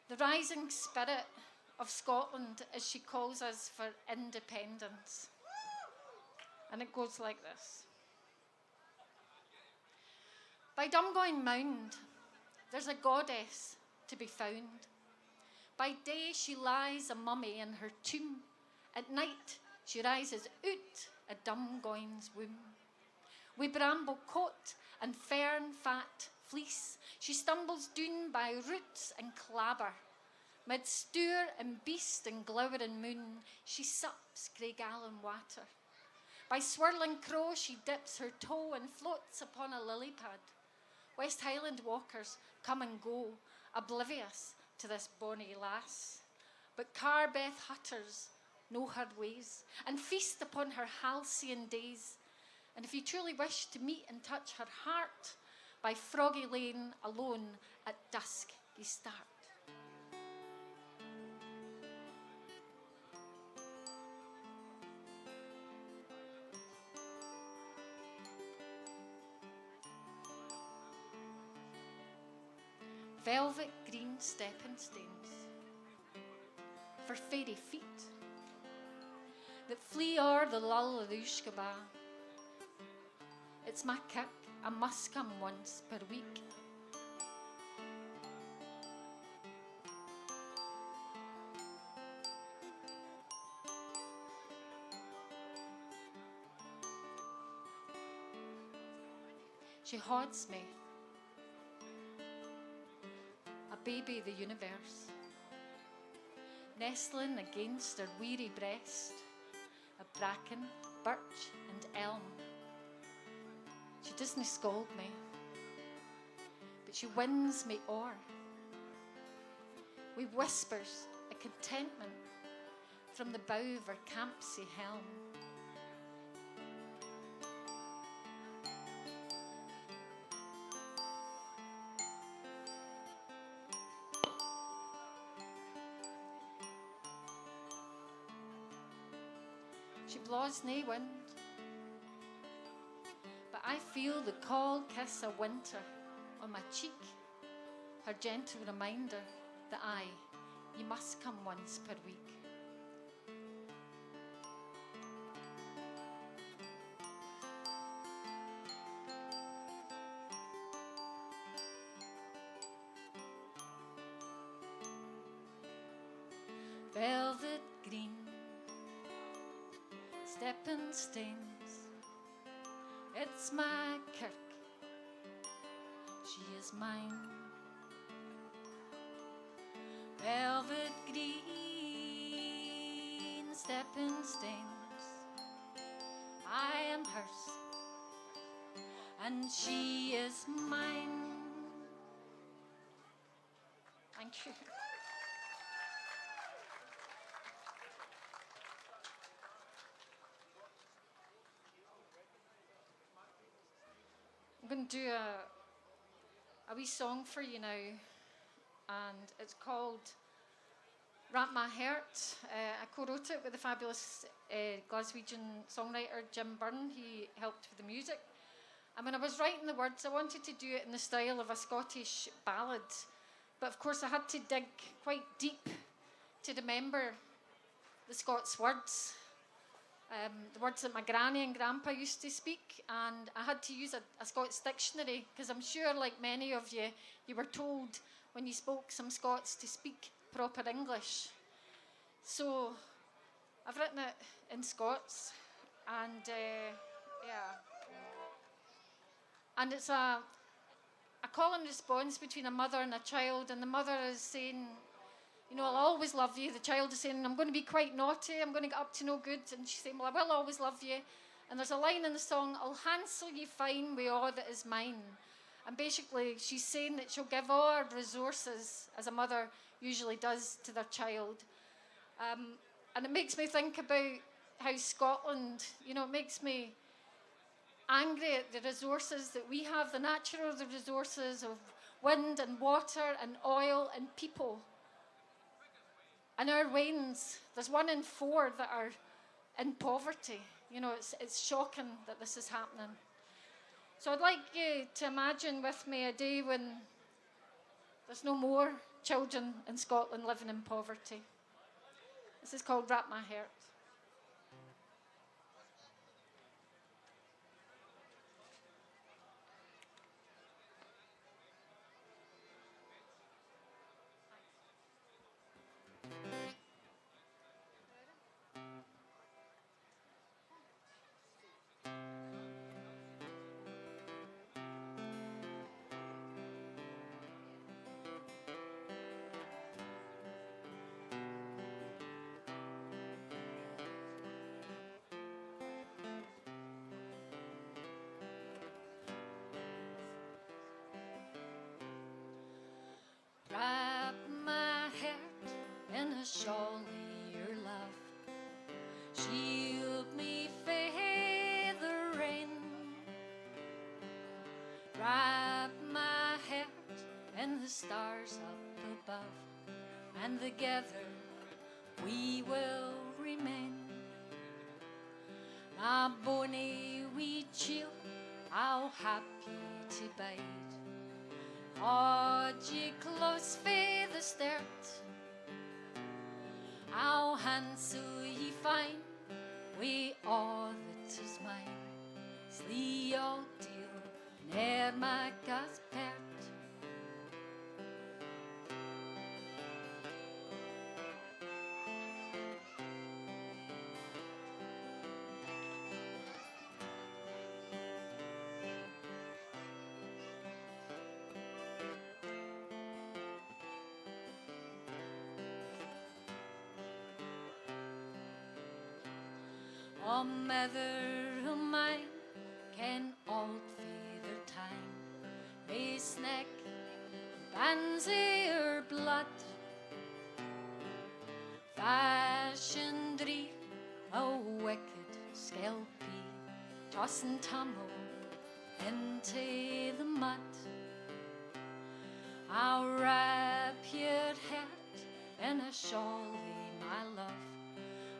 the rising spirit of Scotland as she calls us for independence. And it goes like this. By Dumgoyne Mound, there's a goddess to be found. By day she lies a mummy in her tomb. At night she rises out of Dumgoyne's womb. With bramble coat and fern fat fleece, she stumbles down by roots and clabber. Mid stour and beast and glowering moon, she sups Craigallon water. By swirling crow she dips her toe and floats upon a lily pad. West Highland walkers come and go, oblivious to this bonny lass. But Carbeth hutters know her ways and feast upon her halcyon days. And if you truly wish to meet and touch her heart, by Froggy Lane alone at dusk ye start. Velvet green stepping stones for fairy feet that flee o'er the lull of the Ushkaba. It's my kick, I must come once per week. She haunts me, a baby of the universe, nestling against her weary breast, a bracken, birch and elm. She doesn't scold me, but she wins me o'er with whispers of contentment from the bow of her campsie helm. She blaws nae wind, but I feel the cold kiss of winter on my cheek, her gentle reminder that you must come once per week. stepping stones. It's my kirk, she is mine. Velvet green stepping stones, I am hers, and she is mine. Thank you. I'm going to do a wee song for you now, and it's called Wrap My Heart. I co-wrote it with the fabulous Glaswegian songwriter Jim Byrne. He helped with the music. And when I was writing the words, I wanted to do it in the style of a Scottish ballad. But of course I had to dig quite deep to remember the Scots words. The words that my granny and grandpa used to speak, and I had to use a Scots dictionary, because I'm sure, like many of you, you were told when you spoke some Scots to speak proper English. So I've written it in Scots, and yeah. And it's a call and response between a mother and a child, and the mother is saying, you know, I'll always love you. The child is saying, I'm going to be quite naughty, I'm going to get up to no good. And she's saying, well, I will always love you. And there's a line in the song, I'll hansel ye fine wi' all that is mine. And basically, she's saying that she'll give all her resources, as a mother usually does to their child. And it makes me think about how Scotland, you know, it makes me angry at the resources that we have, the natural resources of wind and water and oil and people. And our Wains, there's 1 in 4 that are in poverty. You know, it's shocking that this is happening. So I'd like you to imagine with me a day when there's no more children in Scotland living in poverty. This is called Wrap My Heart. Wrap my heart in a shawl of your love. Shield me fae the rain. Wrap my heart in the stars up above, and together we will remain. My bonny wee chiel, how happy to bide. Haud ye close fae the start, how hansel ye fine wi' all that is mine. Slee all deal, ne'er my gas pert. O mother o' mine, ken old feather time, may snack bands her blood. Fashion dream, a wicked skelpie, toss and tumble into the mud. I'll wrap your heart in a shawl, my love.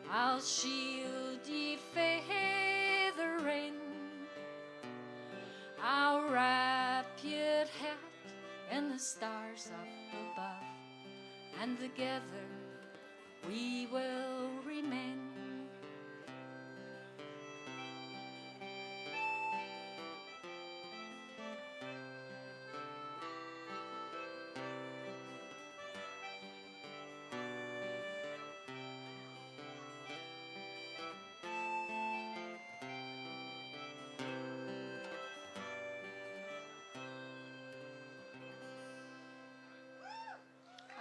I'll shield ye fae the rain. I'll wrap your heart in the stars up above, and together we will remain.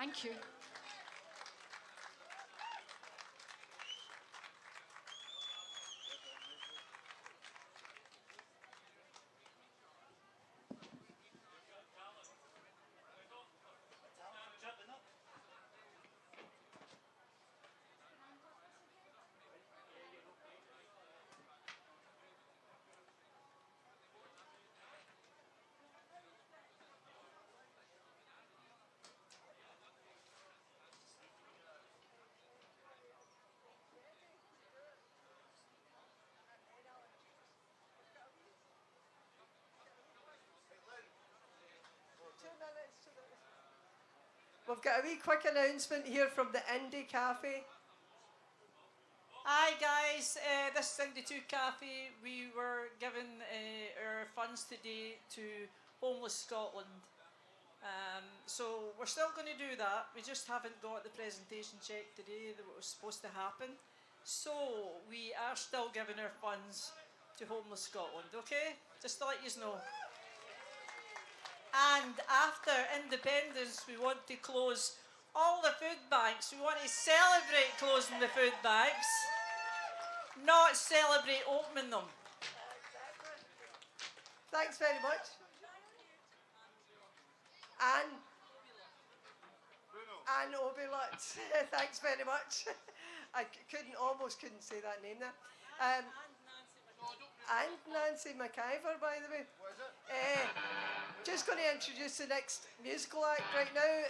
Thank you. We've got a wee quick announcement here from the Indie Cafe. Hi guys, this is Indie 2 Cafe. We were giving our funds today to Homeless Scotland. So we're still going to do that. We just haven't got the presentation check today that was supposed to happen. So we are still giving our funds to Homeless Scotland, okay? Just to let you know. And after independence, we want to close all the food banks. We want to celebrate closing the food banks, not celebrate opening them. Thanks very much. Anne Obilutz. Thanks very much. I almost couldn't say that name there. And Nancy McIver, by the way. What is it? Just going to introduce the next musical act right now.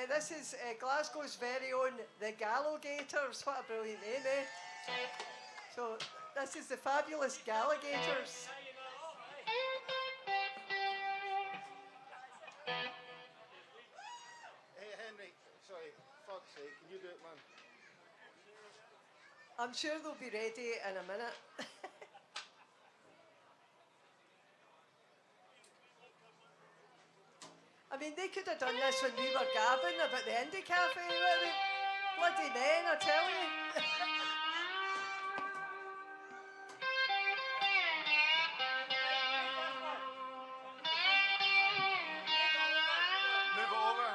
This is Glasgow's very own The Gallogators. What a brilliant name, eh? So this is the fabulous Gallogators. Hey, Henry, sorry, fuck's sake, can you do it, man? I'm sure they'll be ready in a minute. I mean, they could have done this when we were gabbing about the Indie Cafe. Bloody men, I tell you. Move it over.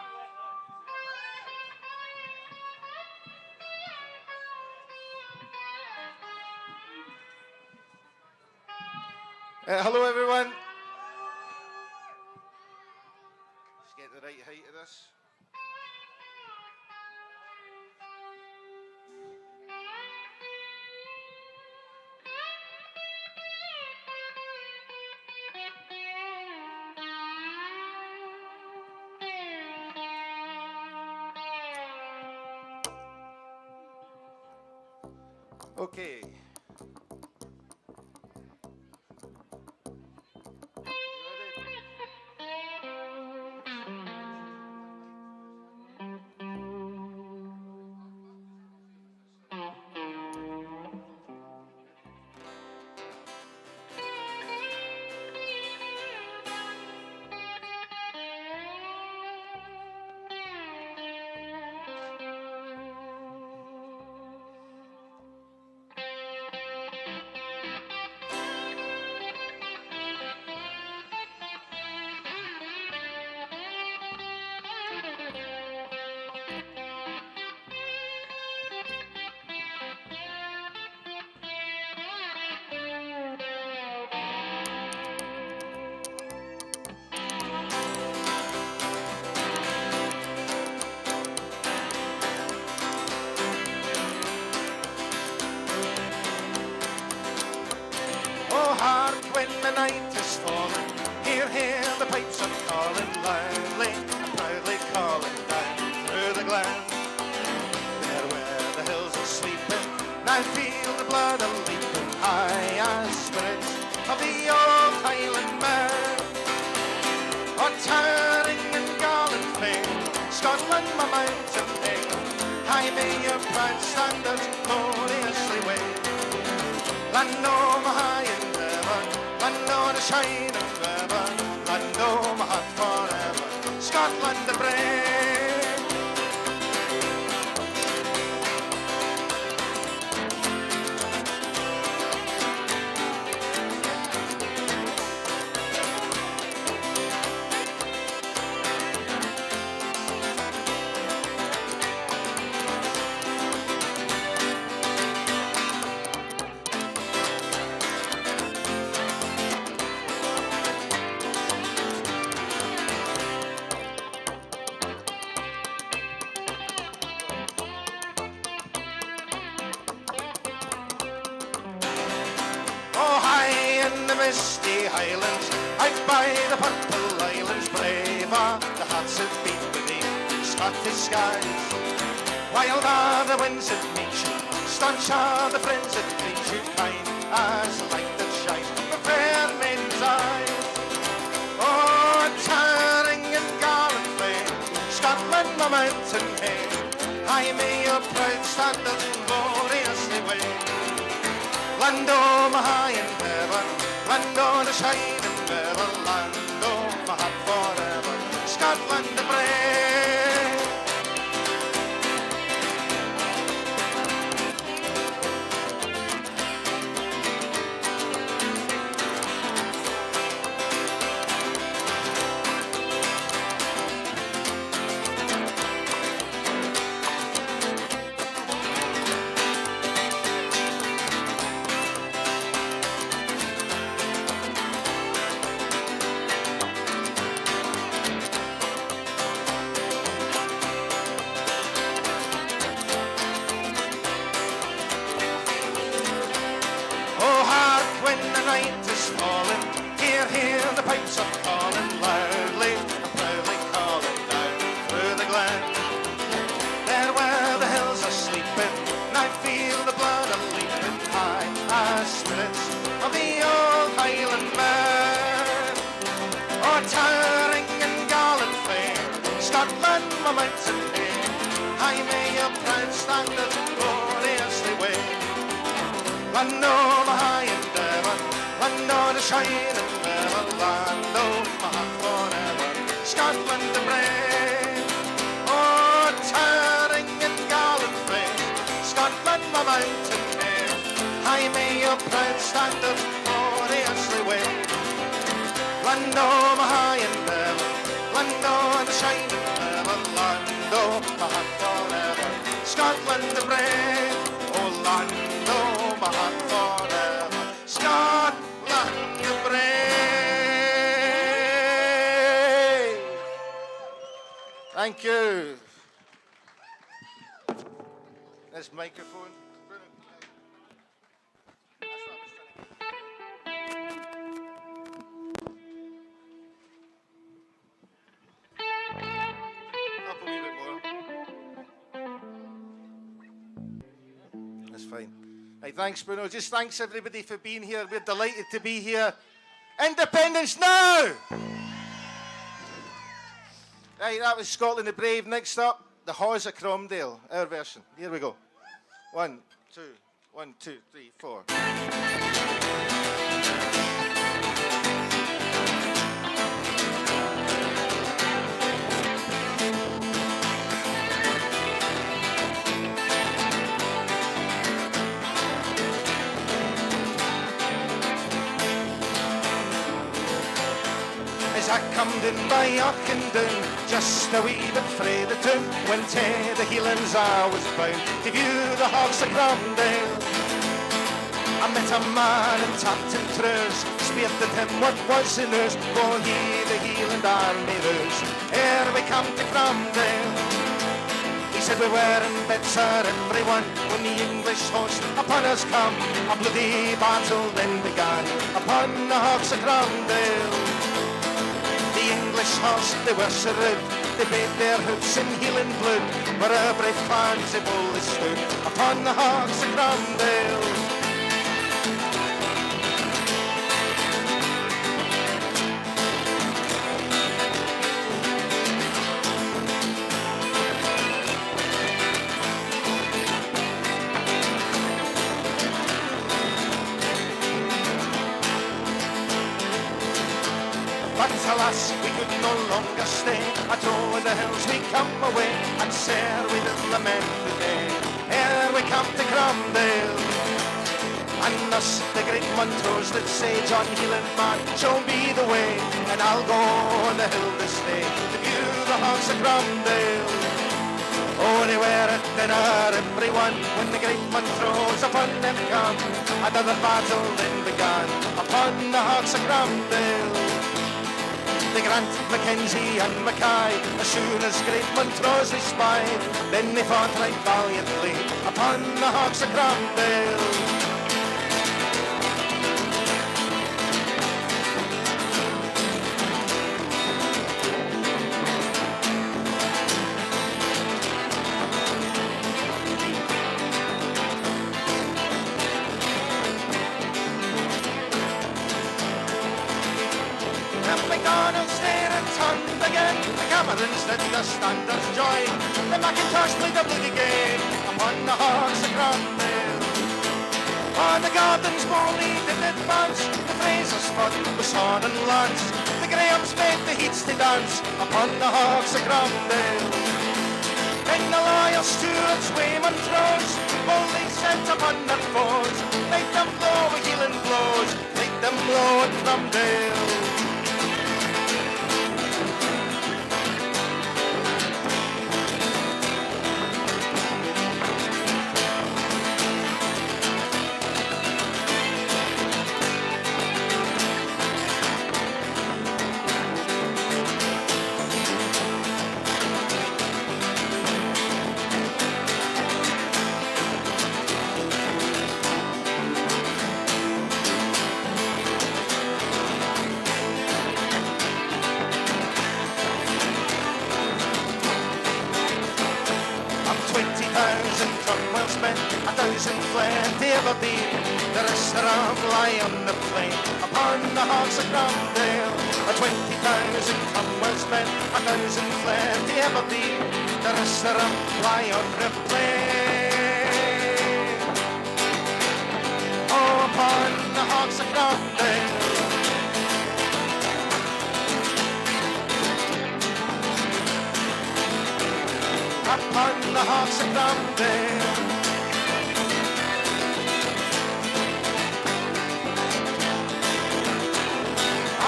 Hello, everyone. Let's get the right height of this. Okay. When the night is falling, hear the pipes are calling loudly and proudly calling down through the glen. There where the hills are sleeping, now feel the blood a leaping high as spirits of the old Highland men. On towering and gallant fame, Scotland my mountain king, high may your proud standards gloriously wave. Land o' my high endeavour, land on a shining river, land o' my heart forever, Scotland the brave. misty highlands, out by the purple islands, braver the hearts that beat beneath Scottish skies. Wild are the winds that meet you, staunch are the friends that greet you, kind as the light that shines from fair men's eyes. Oh, towering and gallant flame, Scotland, my mountain head, high may your proud standards gloriously wave. Land o' my high and ever, land o' the shining river, land o' my heart forever, Scotland the brave. Hear the pipes are calling loudly and proudly calling down through the glen. There where the hills are sleeping, and I feel the blood a leaping high as spirits of the old Highland men. Oh, towering and gallant fair, Scotland, my mountain air, high may your proud standards gloriously wave. Land o' my high endeavour, land o' the shining river, land o' my heart forever, Scotland the brave. Oh, towering and gallant brave, Scotland my mountain air, high may your proud standards gloriously wave. Land o' my high endeavour, land o' the shining river, land o' my heart forever, Scotland the brave. Oh, land o' my heart forever, Scotland the brave. Thank you. This microphone. Up a wee bit more. That's fine. Hey, thanks, Bruno. Just thanks everybody for being here. We're delighted to be here. Independence now! Hey, that was Scotland the Brave. Next up, the Hawes of Cromdale, our version. Here we go. 1, 2, 1, 2, 3, 4. As I come in by Auchindown, just a wee bit frae the town, when tae the Highlands I was bound to view the Hawes of Cromdale. I met a man in tartan trews, spierted him what was the news, go he the Highland Army rouse, ere we come to Cromdale. He said we were in bed, sir, everyone, when the English host upon us come. A bloody battle then began upon the Hawes of Cromdale. The English horse, they were so rude, they made their hoops in Highland blood, but our brave clans they boldly stood upon the Hawes of Cromdale. But alas, we could no longer stay. At over the hills we come away, and sair we did lament the day, ere we come to Cromdale. And us, the great Montrose that say, John Highland man, show me the way, and I'll go on the hill this day to view the Hawes of Cromdale. Oh, they were at dinner, everyone, when the great Montrose upon them come. Another battle then began upon the Hawes of Cromdale. The Grant, Mackenzie and Mackay, as soon as great Montrose they spied, then they fought right valiantly upon the Hawes of Cromdale. McDonald's there and turned again. The Camerons did the Standards join. The Macintosh played the bloody game upon the Hawks of Cromdale. On the Gardens Bowley did advance. The Frasers fought with sword and lance. The Grahams made the heats to dance upon the Hawks of Cromdale. In the loyal Stuarts, Wayman throws, Bowley set upon their foes. Make them blow with healing blows, make them blow at Cromdale. The rest of them lie on the plain upon the Hawks of Cromdale. 20,000 Cromwell spent, 1,000 fled to Aberdeen. The rest of them lie on the plain. Oh, upon the Hawks of Cromdale. Upon the Hawks of Cromdale.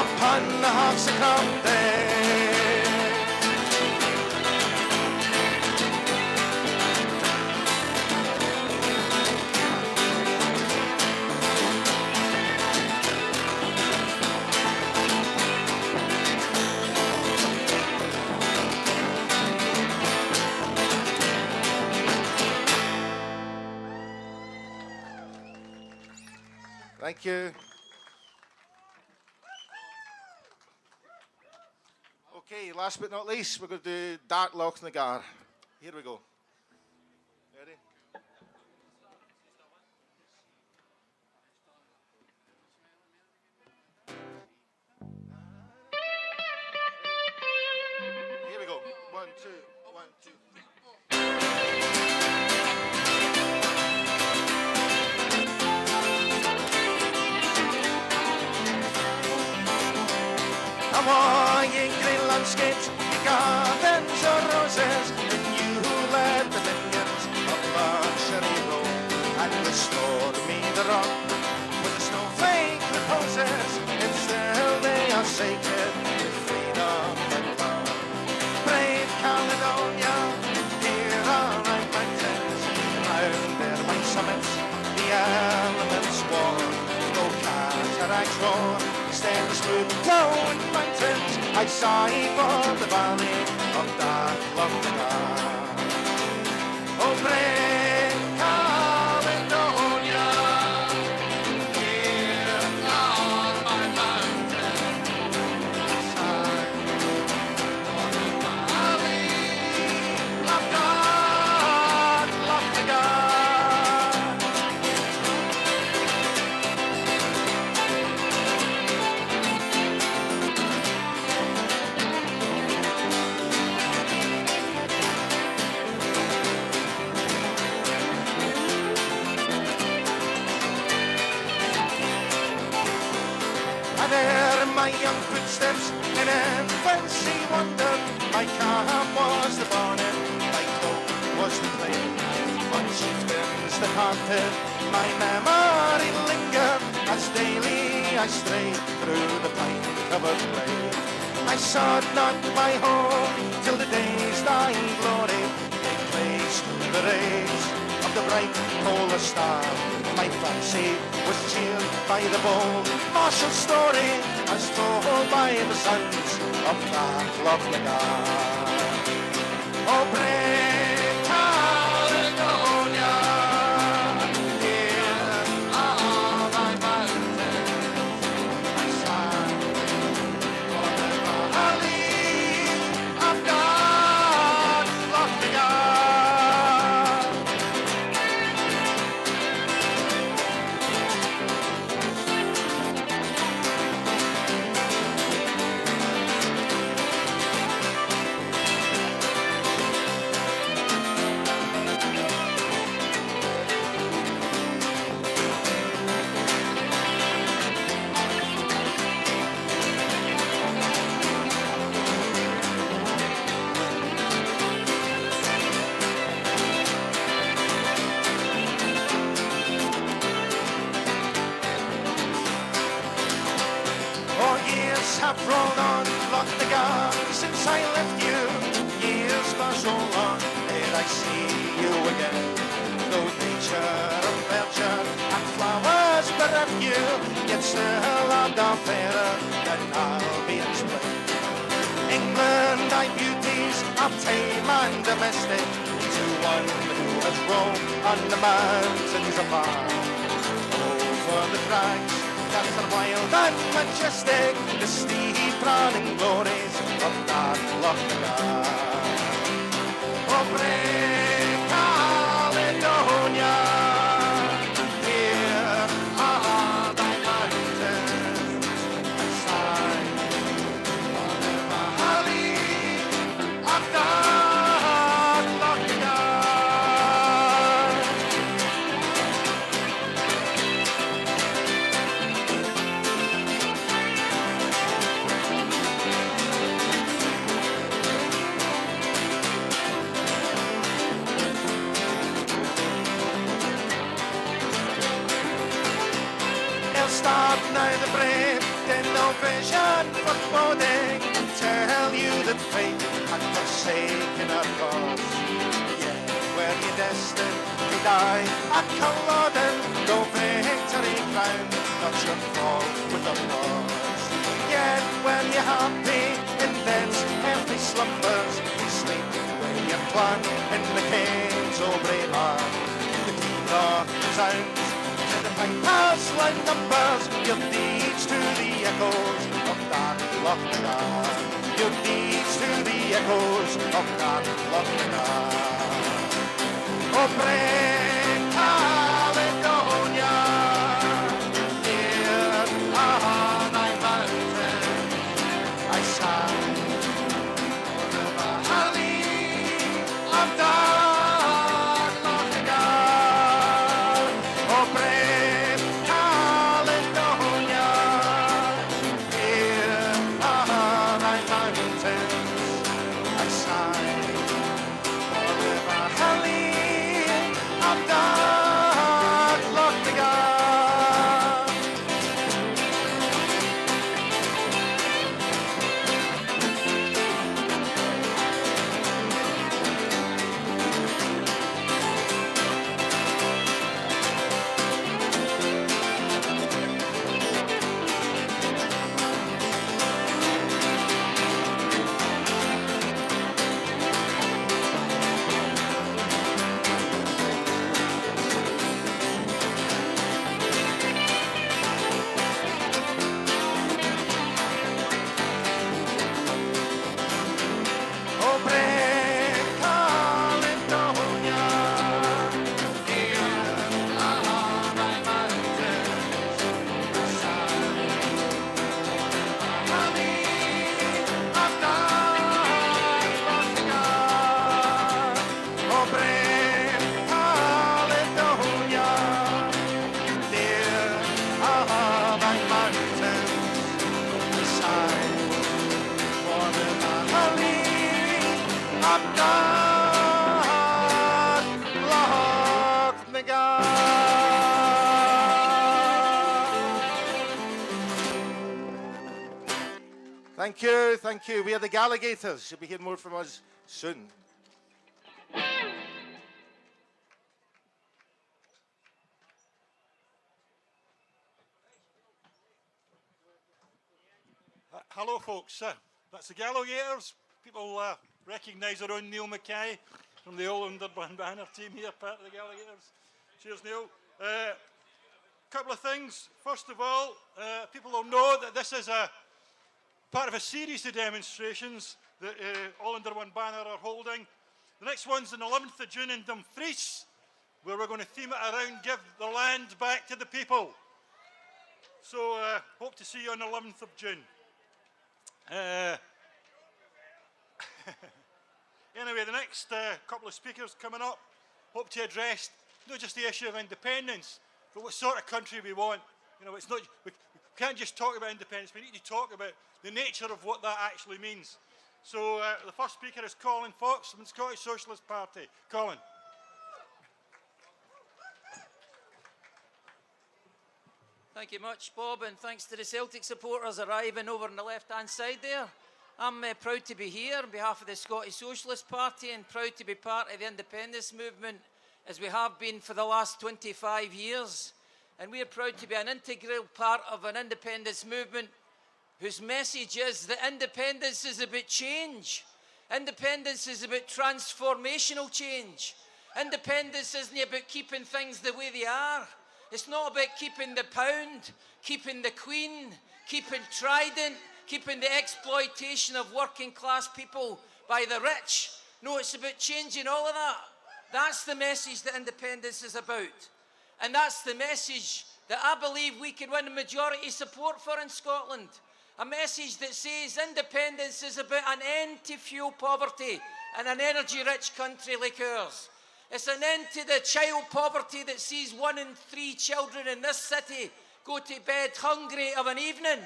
Upon the Hawks of Cromdale. Thank you. Okay, last but not least, we're going to do Dark Loch Nagar. Here we go. Ready? Here we go. 1, 2, 1, 2, 3. I'm walking green landscapes, the gardens of roses, and you who led the vineyards of luxury road, and restored me the rock where the snowflake reposes, and still they are sacred with freedom and love. Brave Caledonia, here are my mountains, round their white summits, the elements war, no cataracts roar. Stand the smooth down mountains, I sigh for the valley of Dark Loch Nagar. Oh, brave Caledonia, here are my mountains, I sigh for the valley of Dark Loch Nagar. There my young footsteps in infancy wandered. My calm was the bonnet, my cloak was the plaid. On chieftains that haunted, my memory lingered as daily I strayed through the pine-covered glade. I sought not my home till the day's thy glory gave place to the rays of the bright polar star. My fancy was cheered by the bold martial story as told by the sons of Dark Loch Nagar. Oh, brave Caledonia, here are thy mountains, I sigh for the valley of Dark Loch Nagar. Years have rolled on, locked the gap since I left you. Years must roll on, ere I see you again. Though nature and Fletcher and flowers bereft you, yet still art thou fairer than I'll be in spring. England, thy beauties are tame and domestic, to one who has roamed on the mountains apart. Over the crags that are wild and majestic, the steep running glories of that Loch Oh, brave Caledonia, here are thy mountains, and sigh on the valley of that Loch Start now the brave, then no vision foreboding, tell you that fate had forsaken our cause. Yet were you destined to die at Culloden, though victory crowned not your fall with applause. Yet were you happy in thence healthy slumbers, you sleep where you plan in the caves, O brave man. The keynote sounds the pipers like numbers, your deeds to the echoes of that Loch Your deeds to the echoes of that Loch Oh, brave Caledonia, here are thy mountains, I sang the valley of that Loch Oh, brave Caledonia, here are thy mountains, I sigh for the valley of that Loch Thank you. We are the Galligators. You'll be hearing more from us soon. Hello, folks. That's the Galligators. People recognise their own Neil Mackay from the Eldon banner team here, part of the Galligators. Cheers, Neil. Couple of things. First of all, people will know that this is a part of a series of demonstrations that All Under One Banner are holding. The next one's on the 11th of June in Dumfries, where we're going to theme it around Give the Land Back to the People. So hope to see you on the 11th of June. Anyway, the next couple of speakers coming up hope to address not just the issue of independence, but what sort of country we want. You know, it's not, we can't just talk about independence, we need to talk about the nature of what that actually means. So the first speaker is Colin Fox from the Scottish Socialist Party. Colin. Thank you much, Bob, and thanks to the Celtic supporters arriving over on the left-hand side there. I'm proud to be here on behalf of the Scottish Socialist Party and proud to be part of the independence movement as we have been for the last 25 years. And we are proud to be an integral part of an independence movement whose message is that independence is about change. Independence is about transformational change. Independence isn't about keeping things the way they are. It's not about keeping the pound, keeping the Queen, keeping Trident, keeping the exploitation of working class people by the rich. No, it's about changing all of that. That's the message that independence is about. And that's the message that I believe we can win majority support for in Scotland. A message that says independence is about an end to fuel poverty in an energy-rich country like ours. It's an end to the child poverty that sees 1 in 3 children in this city go to bed hungry of an evening.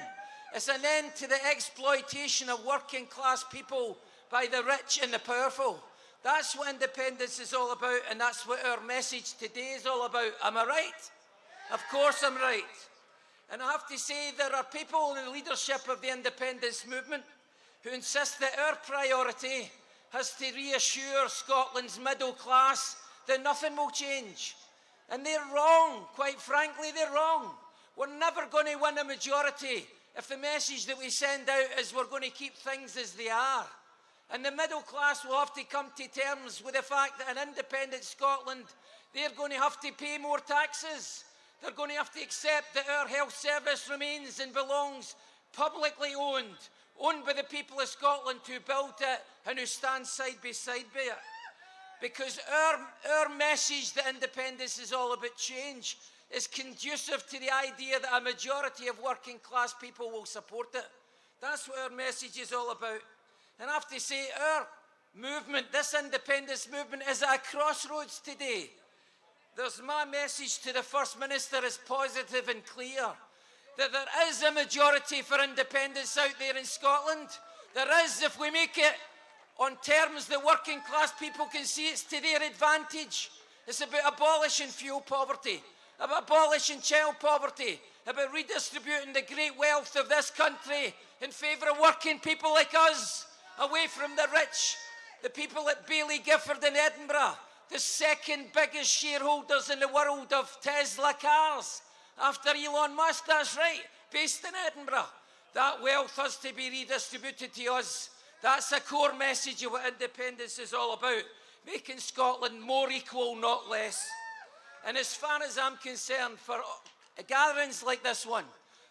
It's an end to the exploitation of working class people by the rich and the powerful. That's what independence is all about, and that's what our message today is all about. Am I right? Of course I'm right. And I have to say there are people in the leadership of the independence movement who insist that our priority has to reassure Scotland's middle class that nothing will change. And they're wrong, quite frankly, they're wrong. We're never going to win a majority if the message that we send out is we're going to keep things as they are. And the middle class will have to come to terms with the fact that in independent Scotland, they're going to have to pay more taxes. They're going to have to accept that our health service remains and belongs publicly owned by the people of Scotland who built it and who stand side by side by it. Because our message that independence is all about change is conducive to the idea that a majority of working class people will support it. That's what our message is all about. And I have to say, our movement, this independence movement, is at a crossroads today. There's my message to the First Minister is positive and clear, that there is a majority for independence out there in Scotland. There is, if we make it on terms that working class people can see it's to their advantage. It's about abolishing fuel poverty, about abolishing child poverty, about redistributing the great wealth of this country in favour of working people like us, away from the rich, the people at Bailey Gifford in Edinburgh, the second biggest shareholders in the world of Tesla cars, after Elon Musk, that's right, based in Edinburgh. That wealth has to be redistributed to us. That's a core message of what independence is all about, making Scotland more equal, not less. And as far as I'm concerned, for gatherings like this one,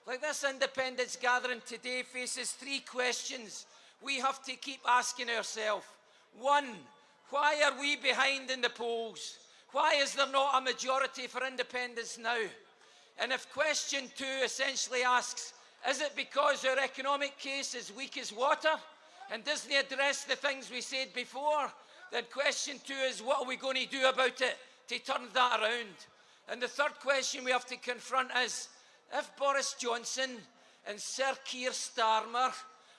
like this independence gathering today, faces 3 questions we have to keep asking ourselves. 1, why are we behind in the polls? Why is there not a majority for independence now? And if question 2 essentially asks, is it because our economic case is weak as water and doesn't address the things we said before, then question 2 is, what are we going to do about it to turn that around? And the third question we have to confront is, if Boris Johnson and Sir Keir Starmer,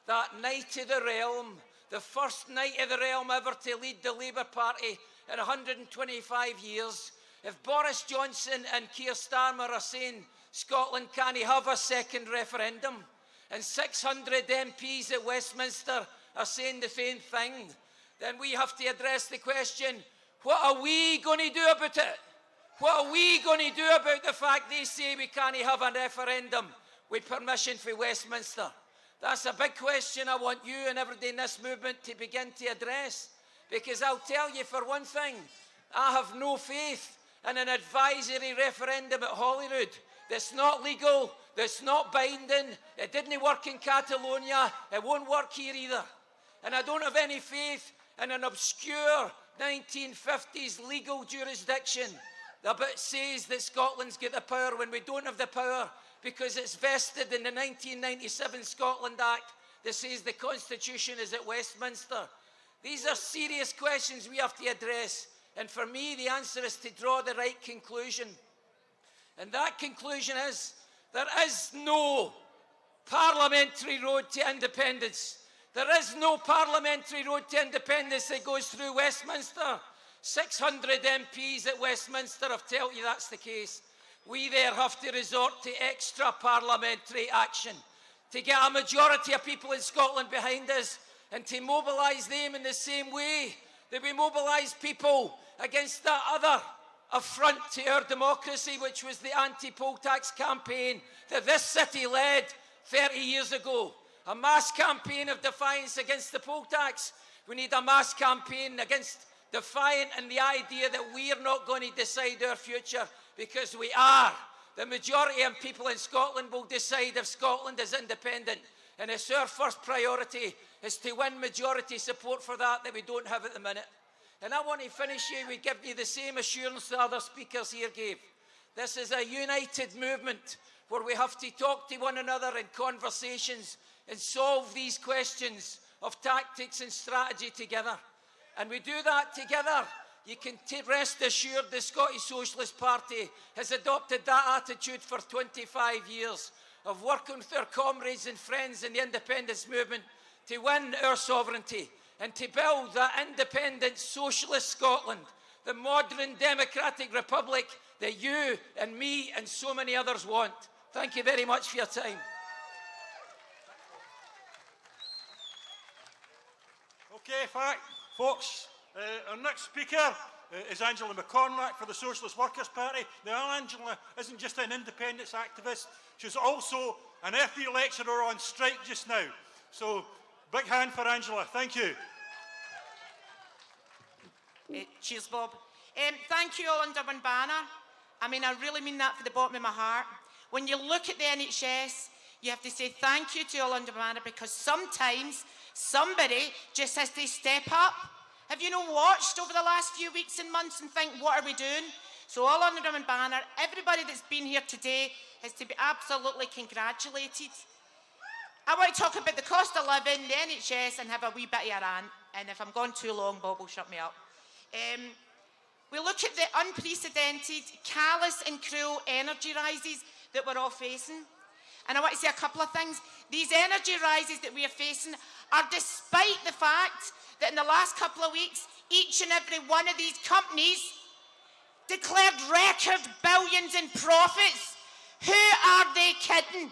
that knight of the realm, the first knight of the realm ever to lead the Labour Party in 125 years, if Boris Johnson and Keir Starmer are saying Scotland can't have a second referendum, and 600 MPs at Westminster are saying the same thing, then we have to address the question, what are we going to do about it? What are we going to do about the fact they say we can't have a referendum with permission for Westminster? That's a big question I want you and everybody in this movement to begin to address. Because I'll tell you for one thing, I have no faith in an advisory referendum at Holyrood that's not legal, that's not binding, it didn't work in Catalonia, it won't work here either. And I don't have any faith in an obscure 1950s legal jurisdiction that says that Scotland's got the power when we don't have the power, because it's vested in the 1997 Scotland Act that says the Constitution is at Westminster. These are serious questions we have to address, and for me the answer is to draw the right conclusion. And that conclusion is, there is no parliamentary road to independence. There is no parliamentary road to independence that goes through Westminster. 600 MPs at Westminster have told you that's the case. we there have to resort to extra parliamentary action to get a majority of people in Scotland behind us and to mobilise them in the same way that we mobilise people against that other affront to our democracy, which was the anti-poll tax campaign that this city led 30 years ago. A mass campaign of defiance against the poll tax. We need a mass campaign against defiant and the idea that we are not going to decide our future, because we are. The majority of people in Scotland will decide if Scotland is independent. And it's our first priority is to win majority support for that we don't have at the minute. And I want to finish here with giving you the same assurance the other speakers here gave. This is a united movement where we have to talk to one another in conversations and solve these questions of tactics and strategy together. And we do that together. You can rest assured the Scottish Socialist Party has adopted that attitude for 25 years of working with our comrades and friends in the independence movement to win our sovereignty and to build that independent socialist Scotland, the modern democratic republic that you and me and so many others want. Thank you very much for your time. Okay, folks, our next speaker is Angela McCormack for the Socialist Workers' Party. Now, Angela isn't just an independence activist, she's also an FE lecturer on strike just now. So, big hand for Angela. Thank you. Cheers, Bob. Thank you all under one banner. I mean, I really mean that from the bottom of my heart. When you look at the NHS, you have to say thank you to all under one banner, because sometimes somebody just has to step up. Have you not watched over the last few weeks and months and think, what are we doing? So all under one banner, everybody that's been here today has to be absolutely congratulated. I want to talk about the cost of living, the NHS, and have a wee bit of a rant. And if I'm going too long, Bob will shut me up. We look at the unprecedented, callous and cruel energy rises that we're all facing. And I want to say a couple of things. These energy rises that we are facing are despite the fact that in the last couple of weeks, each and every one of these companies declared record billions in profits. Who are they kidding?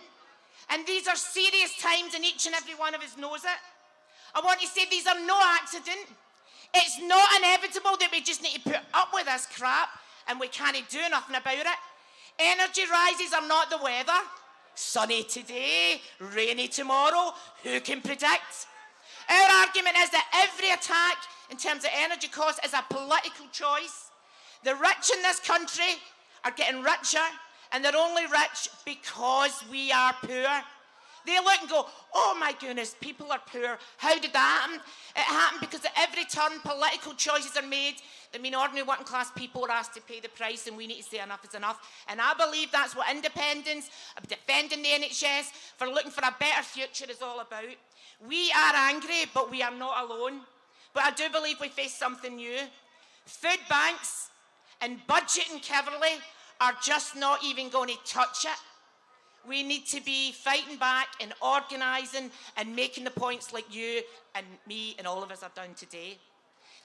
And these are serious times, and each and every one of us knows it. I want to say these are no accident. It's not inevitable that we just need to put up with this crap and we can't do nothing about it. Energy rises are not the weather. Sunny today, rainy tomorrow, who can predict? Our argument is that every attack in terms of energy costs is a political choice. The rich in this country are getting richer, and they're only rich because we are poor. They look and go, oh my goodness, people are poor. How did that happen? It happened because at every turn political choices are made that mean ordinary working class people are asked to pay the price, and we need to say enough is enough. And I believe that's what independence, of defending the NHS, for looking for a better future is all about. We are angry, but we are not alone. But I do believe we face something new. Food banks and budgeting cleverly are just not even going to touch it. We need to be fighting back and organising and making the points like you and me and all of us have done today.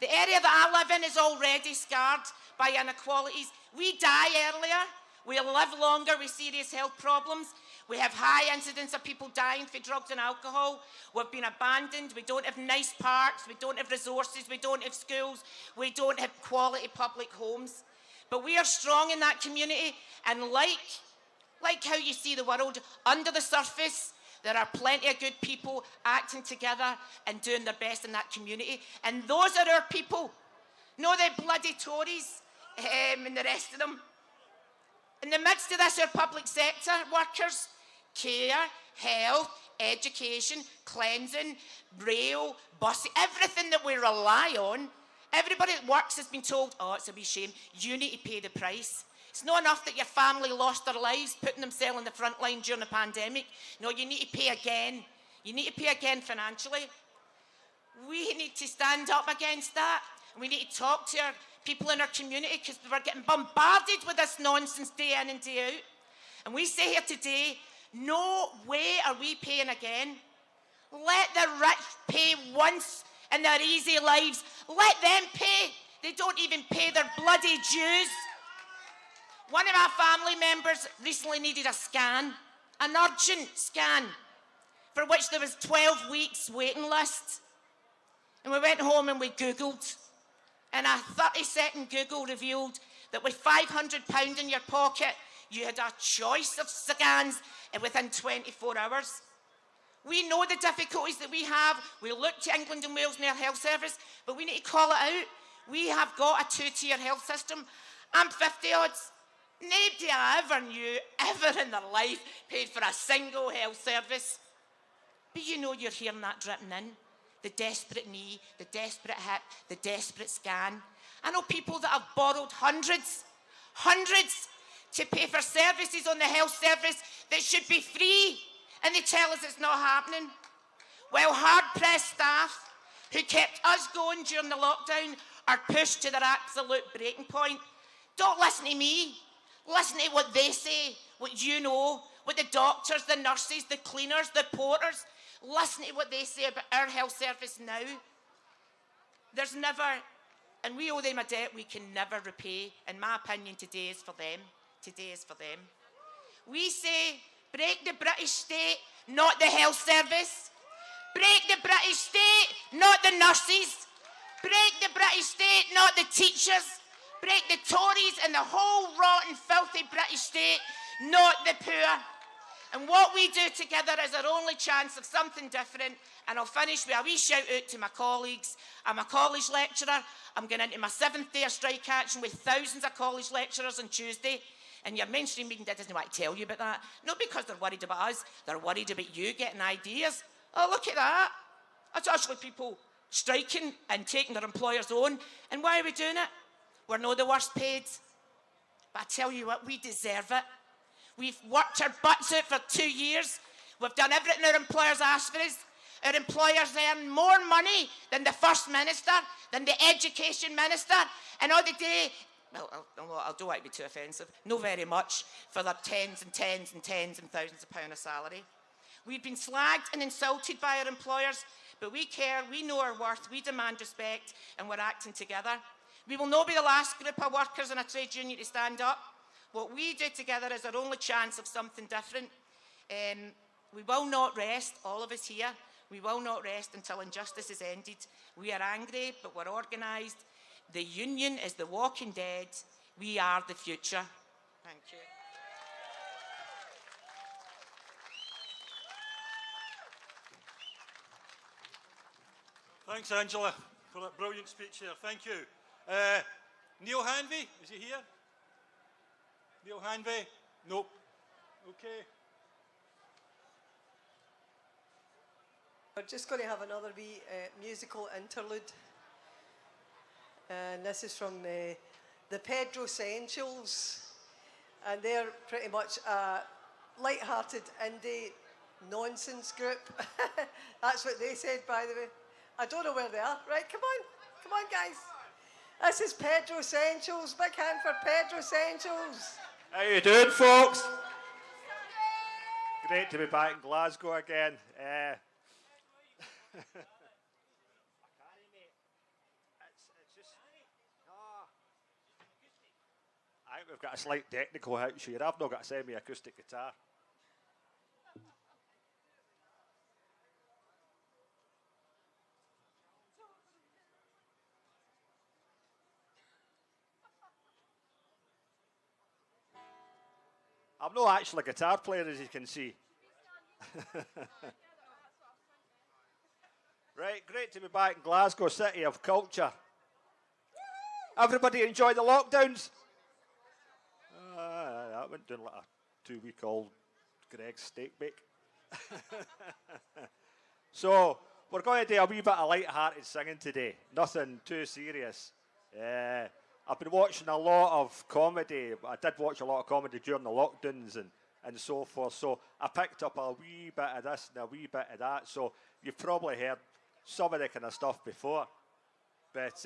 The area that I live in is already scarred by inequalities. We die earlier, we live longer with serious health problems, we have high incidence of people dying for drugs and alcohol, we've been abandoned, we don't have nice parks, we don't have resources, we don't have schools, we don't have quality public homes. But we are strong in that community, and like how you see the world, under the surface, there are plenty of good people acting together and doing their best in that community. And those are our people. No, the bloody Tories and the rest of them. In the midst of this, our public sector workers, care, health, education, cleansing, rail, buses, everything that we rely on, everybody that works has been told, oh, it's a wee shame, you need to pay the price. It's not enough that your family lost their lives putting themselves on the front line during the pandemic. No, you need to pay again. You need to pay again financially. We need to stand up against that. And we need to talk to our people in our community, because we're getting bombarded with this nonsense day in and day out. And we say here today, no way are we paying again. Let the rich pay once in their easy lives. Let them pay. They don't even pay their bloody dues. One of our family members recently needed a scan, an urgent scan, for which there was 12 weeks waiting list. And we went home and we Googled, and a 30-second Google revealed that with £500 in your pocket, you had a choice of scans within 24 hours. We know the difficulties that we have. We look to England and Wales and their health service, but we need to call it out. We have got a two-tier health system. I'm 50 odds. Nobody I ever knew, ever in their life, paid for a single health service. But you know you're hearing that dripping in. The desperate knee, the desperate hip, the desperate scan. I know people that have borrowed hundreds to pay for services on the health service that should be free, and they tell us it's not happening. While hard-pressed staff who kept us going during the lockdown are pushed to their absolute breaking point. Don't listen to me. Listen to what they say, what you know, what the doctors, the nurses, the cleaners, the porters. Listen to what they say about our health service now. There's never, and we owe them a debt we can never repay. In my opinion, today is for them. Today is for them. We say, break the British state, not the health service. Break the British state, not the nurses. Break the British state, not the teachers. Break the Tories and the whole rotten, filthy British state, not the poor. And what we do together is our only chance of something different. And I'll finish with a wee shout out to my colleagues. I'm a college lecturer. I'm going into my 7th day of strike action with thousands of college lecturers on Tuesday. And your mainstream media doesn't want to tell you about that. Not because they're worried about us. They're worried about you getting ideas. Oh, look at that. That's actually people striking and taking their employers on. And why are we doing it? We're not the worst paid. But I tell you what, we deserve it. We've worked our butts out for 2 years. We've done everything our employers asked for us. Our employers earn more money than the First Minister, than the Education Minister, and all the day, well, I don't want to be too offensive, no very much, for their tens and tens and tens and thousands of pounds of salary. We've been slagged and insulted by our employers, but we care, we know our worth, we demand respect, and we're acting together. We will not be the last group of workers in a trade union to stand up. What we do together is our only chance of something different. We will not rest, all of us here. We will not rest until injustice is ended. We are angry, but we're organised. The union is the walking dead. We are the future. Thank you. Thanks, Angela, for that brilliant speech there. Thank you. Neil Hanvey, is he here? Neil Hanvey? Nope. Okay. We're just going to have another wee musical interlude. And this is from the Pedro Essentials. And they're pretty much a light-hearted indie nonsense group. That's what they said, by the way. I don't know where they are. Right, come on. Come on, guys. This is Pedro Essentials. Big hand for Pedro Essentials. How you doing, folks? Great to be back in Glasgow again. I think we've got a slight technical issue here. I've not got a semi-acoustic guitar. I'm not actually a guitar player, as you can see. Right, great to be back in Glasgow, city of culture. Everybody enjoy the lockdowns? That went down like a 2-week-old Greg's steak bake. So, we're going to do a wee bit of light-hearted singing today. Nothing too serious. I've been watching a lot of comedy. I did watch a lot of comedy during the lockdowns and so forth. So I picked up a wee bit of this and a wee bit of that. So you've probably heard some of the kind of stuff before. But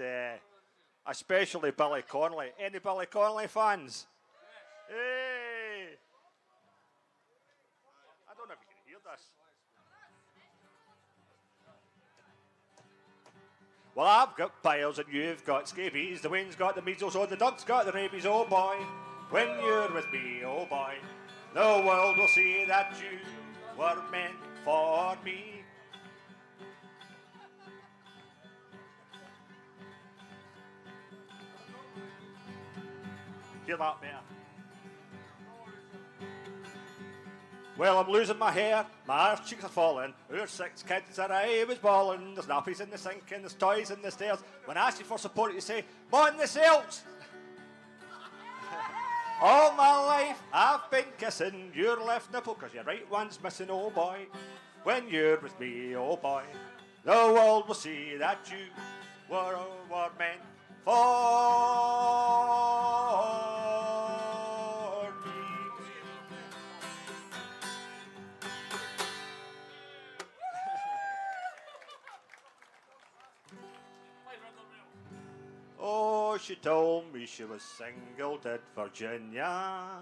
especially Billy Connolly. Any Billy Connolly fans? Hey! I don't know if you can hear this. Well, I've got piles and you've got scabies. The wind's got the measles or the duck's got the rabies, oh boy. when you're with me, oh boy. The world will see that you were meant for me. Hear that better? Well, I'm losing my hair, my arse cheeks are falling. Our 6 kids are I was balling. There's nappies in the sink and there's toys in the stairs. When I ask you for support, you say, "Mon the Celts!" All my life I've been kissing your left nipple, 'cause your right one's missing, oh boy. When you're with me, oh boy, the world will see that you were meant for me. Oh, she told me she was single, did Virginia,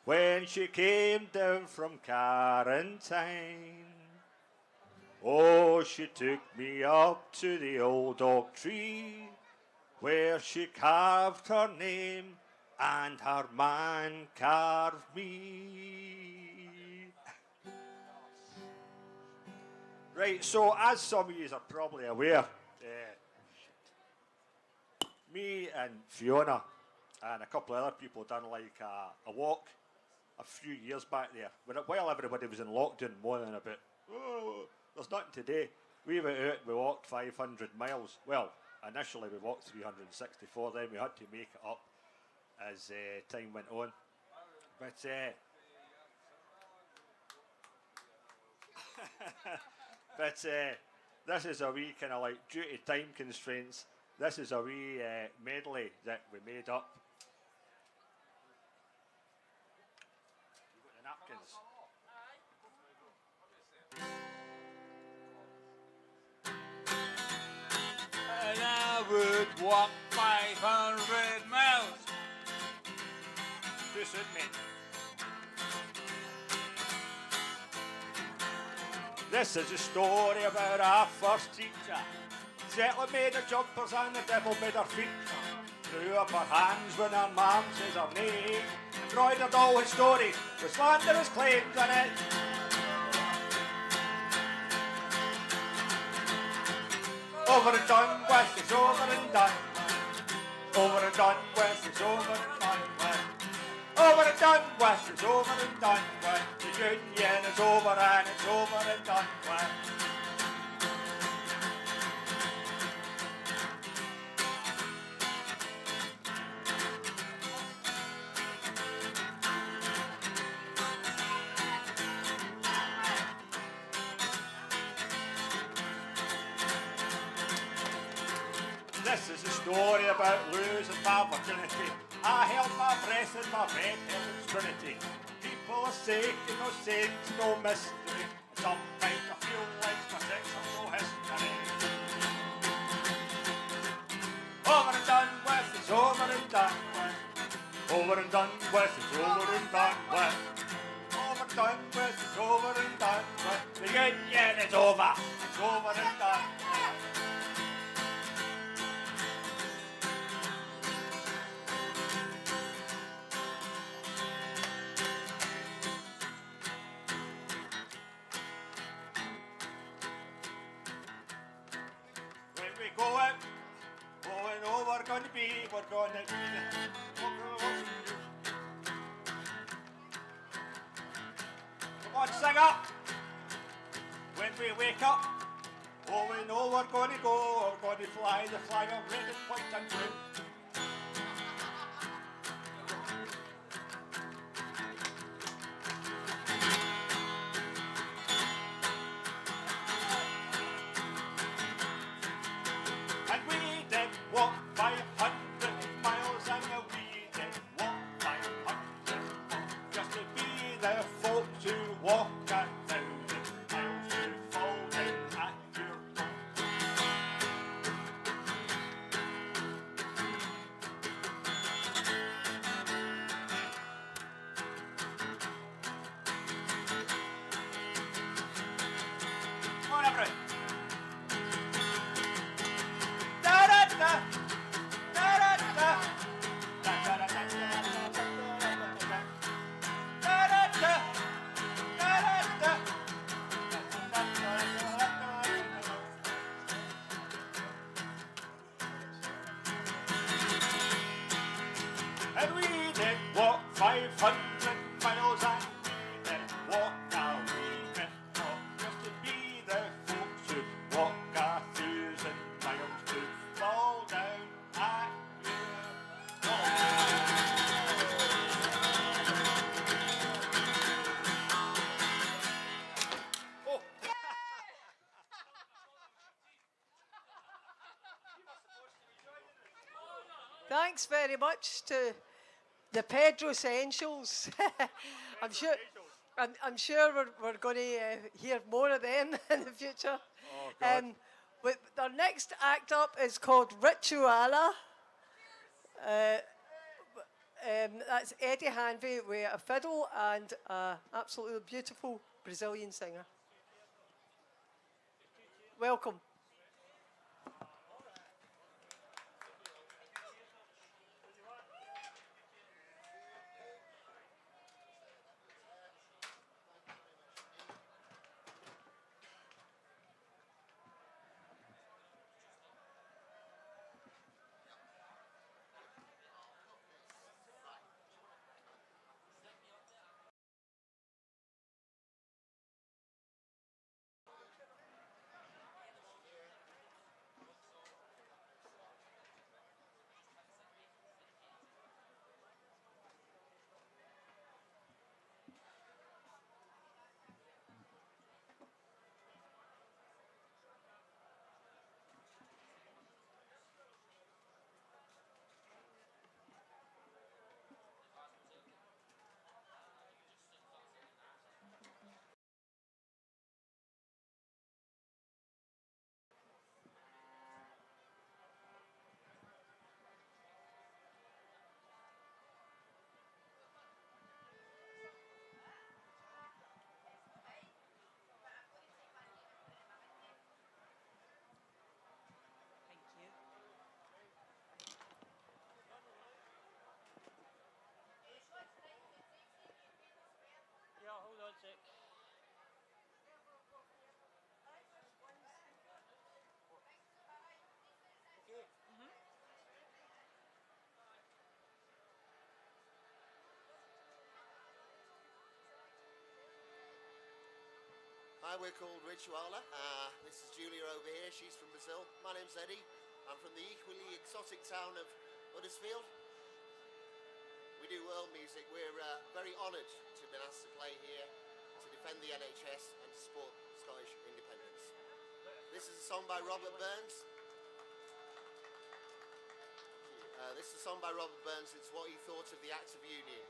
when she came down from quarantine. Oh, she took me up to the old oak tree, where she carved her name and her man carved me. Right, so as some of you are probably aware, me and Fiona and a couple of other people done like a walk a few years back there. While everybody was in lockdown moaning about, oh, there's nothing today. We went out, we walked 500 miles. Well, initially we walked 364, then we had to make it up as time went on. But this is a wee kind of like, due to time constraints, this is a wee medley that we made up. You got the napkins. And I would walk 500 miles. Too soon, mate. This is a story about our first teacher. Zetler made her jumpers and the devil made her feet. Threw up her hands when her mum says her name. Embroidered all his stories with slanderous claims in it. Over and done with, it's over and done. Over and done with, it's over and done with. Over and done with, it's over and done with. The union is over and it's over and done with. This is a story about losing my virginity. I held my breath and my bed held its trinity. People are sick and no saints, no mystery. Sometimes I feel like my sex has no history. Over and done with, it's over and done with. Over and done with, it's over and done with. Over and done with, it's over and done with. The union is over, it's over and done with. We're going to be come on, sing up. When we wake up, oh, we know we're going to go. We're going to fly the flag of red and white and blue. And we did walk 500 miles and we did walk 500 just to be the folks who walk 1,000 miles to fall in at your door. Thanks very much to the Pedro Essentials. I'm sure. I'm sure we're going to hear more of them in the future. Oh, God. But our next act up is called Rituala. That's Eddie Hanvey with a fiddle and an absolutely beautiful Brazilian singer. Welcome. Hi, we're called Rituala. This is Julia over here. She's from Brazil. My name's Eddie. I'm from the equally exotic town of Huddersfield. We do world music. We're very honoured to have been asked to play here to defend the NHS and to support Scottish independence. This is a song by Robert Burns. This is a song by Robert Burns. It's what he thought of the Act of Union.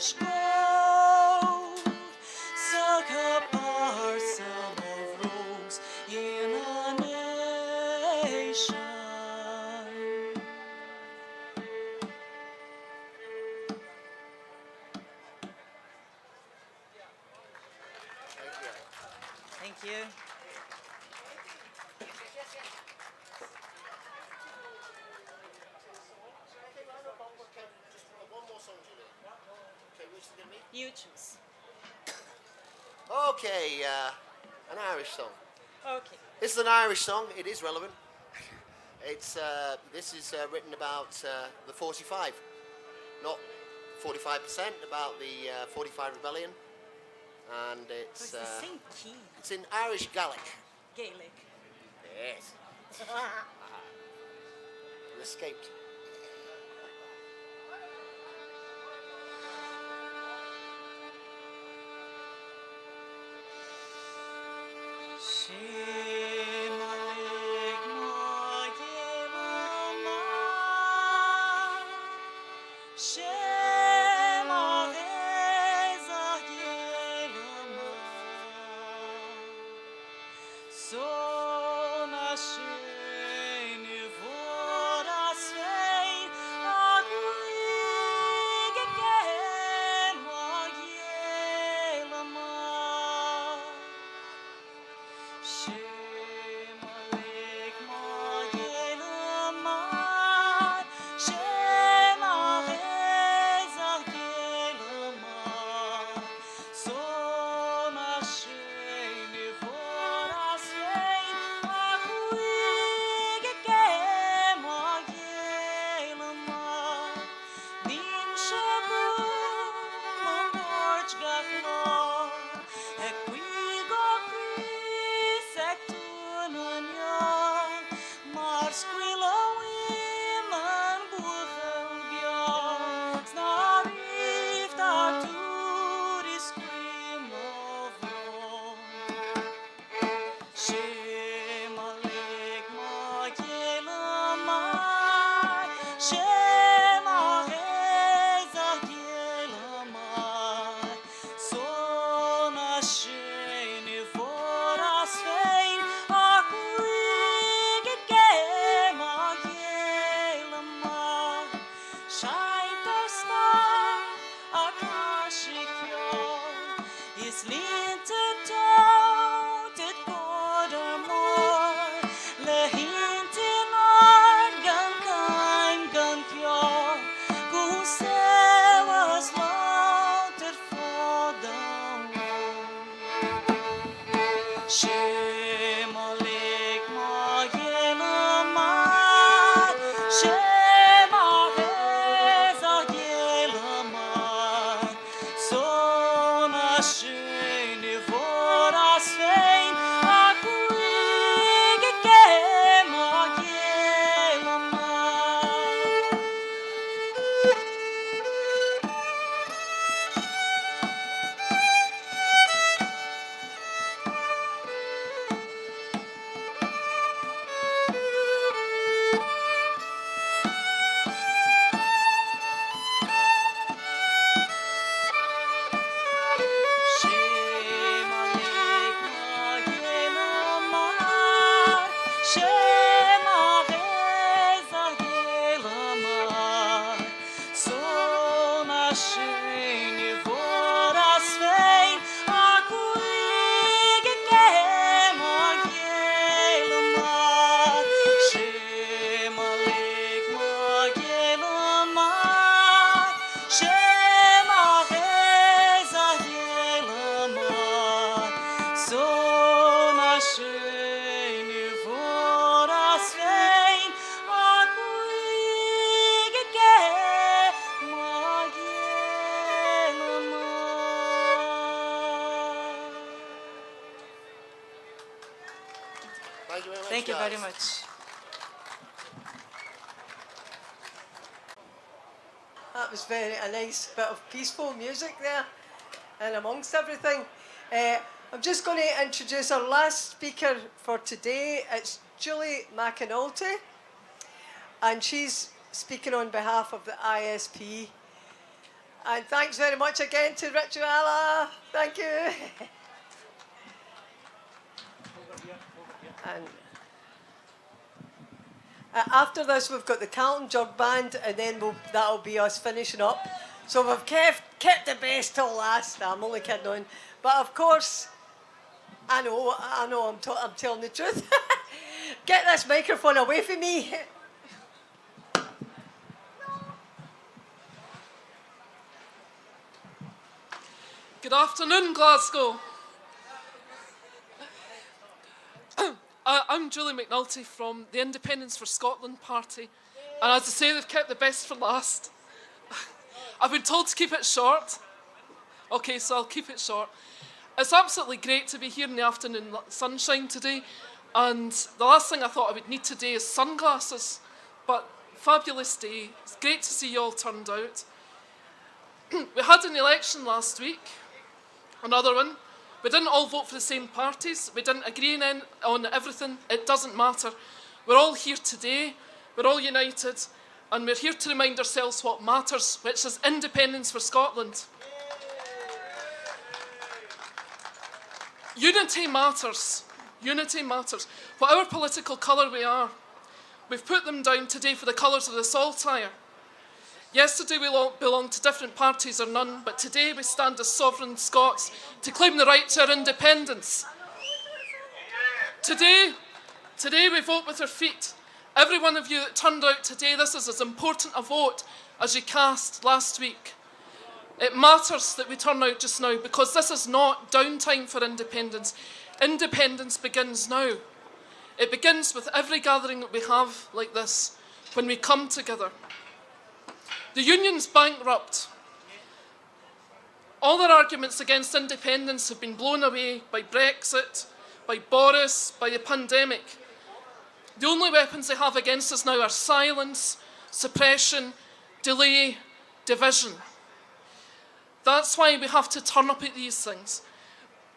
Thank you. You choose. Okay, an Irish song. Okay. This is an Irish song. It is relevant. It's this is written about the 45, not 45%, about the 45 rebellion, and it's the same key. it's in Irish Gaelic. Gaelic. Yes. You escaped. Thank you very much. That was a nice bit of peaceful music there, and amongst everything. I'm just going to introduce our last speaker for today. It's Julie McAnulty, and she's speaking on behalf of the ISP. And thanks very much again to Rituala. Thank you. And after this, we've got the Carlton Jug Band, and then that'll be us finishing up. So we've kept the best till last. I'm only kidding on. But of course, I know, I'm telling the truth. Get this microphone away from me. Good afternoon, Glasgow. I'm Julie McNulty from the Independence for Scotland party, and as I say, they've kept the best for last. I've been told to keep it short. Okay, so I'll keep it short. It's absolutely great to be here in the afternoon sunshine today, and the last thing I thought I would need today is sunglasses, but fabulous day. It's great to see you all turned out. We had an election last week, another one. We didn't all vote for the same parties. We didn't agree on everything. It doesn't matter. We're all here today. We're all united. And we're here to remind ourselves what matters, which is independence for Scotland. Unity matters. Unity matters. Whatever political colour we are, we've put them down today for the colours of the saltire. Yesterday we all belonged to different parties or none, but today we stand as sovereign Scots to claim the right to our independence. Today we vote with our feet. Every one of you that turned out today, this is as important a vote as you cast last week. It matters that we turn out just now, because this is not downtime for independence. Independence begins now. It begins with every gathering that we have like this, when we come together. The union's bankrupt. All their arguments against independence have been blown away by Brexit, by Boris, by the pandemic. The only weapons they have against us now are silence, suppression, delay, division. That's why we have to turn up at these things.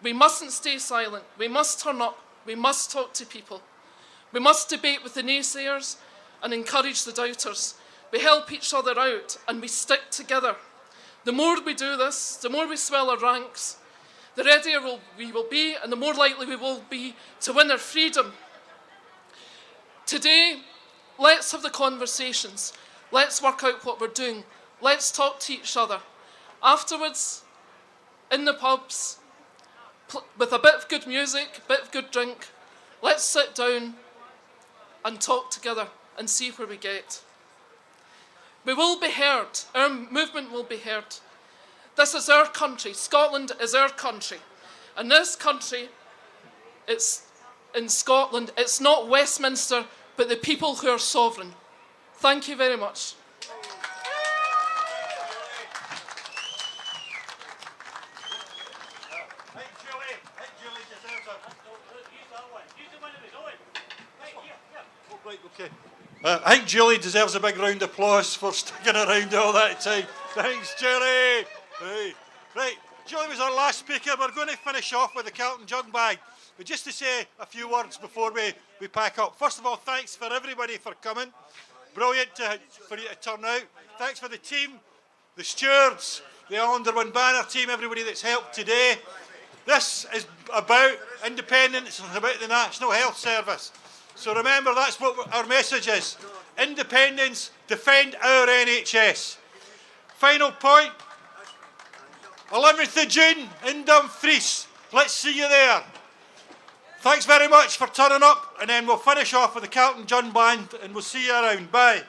We mustn't stay silent. We must turn up. We must talk to people. We must debate with the naysayers and encourage the doubters. We help each other out and we stick together. The more we do this, the more we swell our ranks, the readier we will be, and the more likely we will be to win our freedom. Today, let's have the conversations. Let's work out what we're doing. Let's talk to each other. Afterwards, in the pubs, with a bit of good music, a bit of good drink, let's sit down and talk together and see where we get. We will be heard. Our movement will be heard. This is our country. Scotland is our country. And this country, it's in Scotland. It's not Westminster, but the people who are sovereign. Thank you very much. I think Julie deserves a big round of applause for sticking around all that time. Thanks, Julie. Right, Julie was our last speaker. We're going to finish off with the Carlton Jug Bag. But just to say a few words before we pack up. First of all, thanks for everybody for coming. Brilliant for you to turn out. Thanks for the team, the stewards, the Under One Banner team, everybody that's helped today. This is about independence and about the National Health Service. So remember, that's what our message is. Independence, defend our NHS. Final point, 11th of June in Dumfries. Let's see you there. Thanks very much for turning up, and then we'll finish off with the Carlton Jug Band, and we'll see you around. Bye.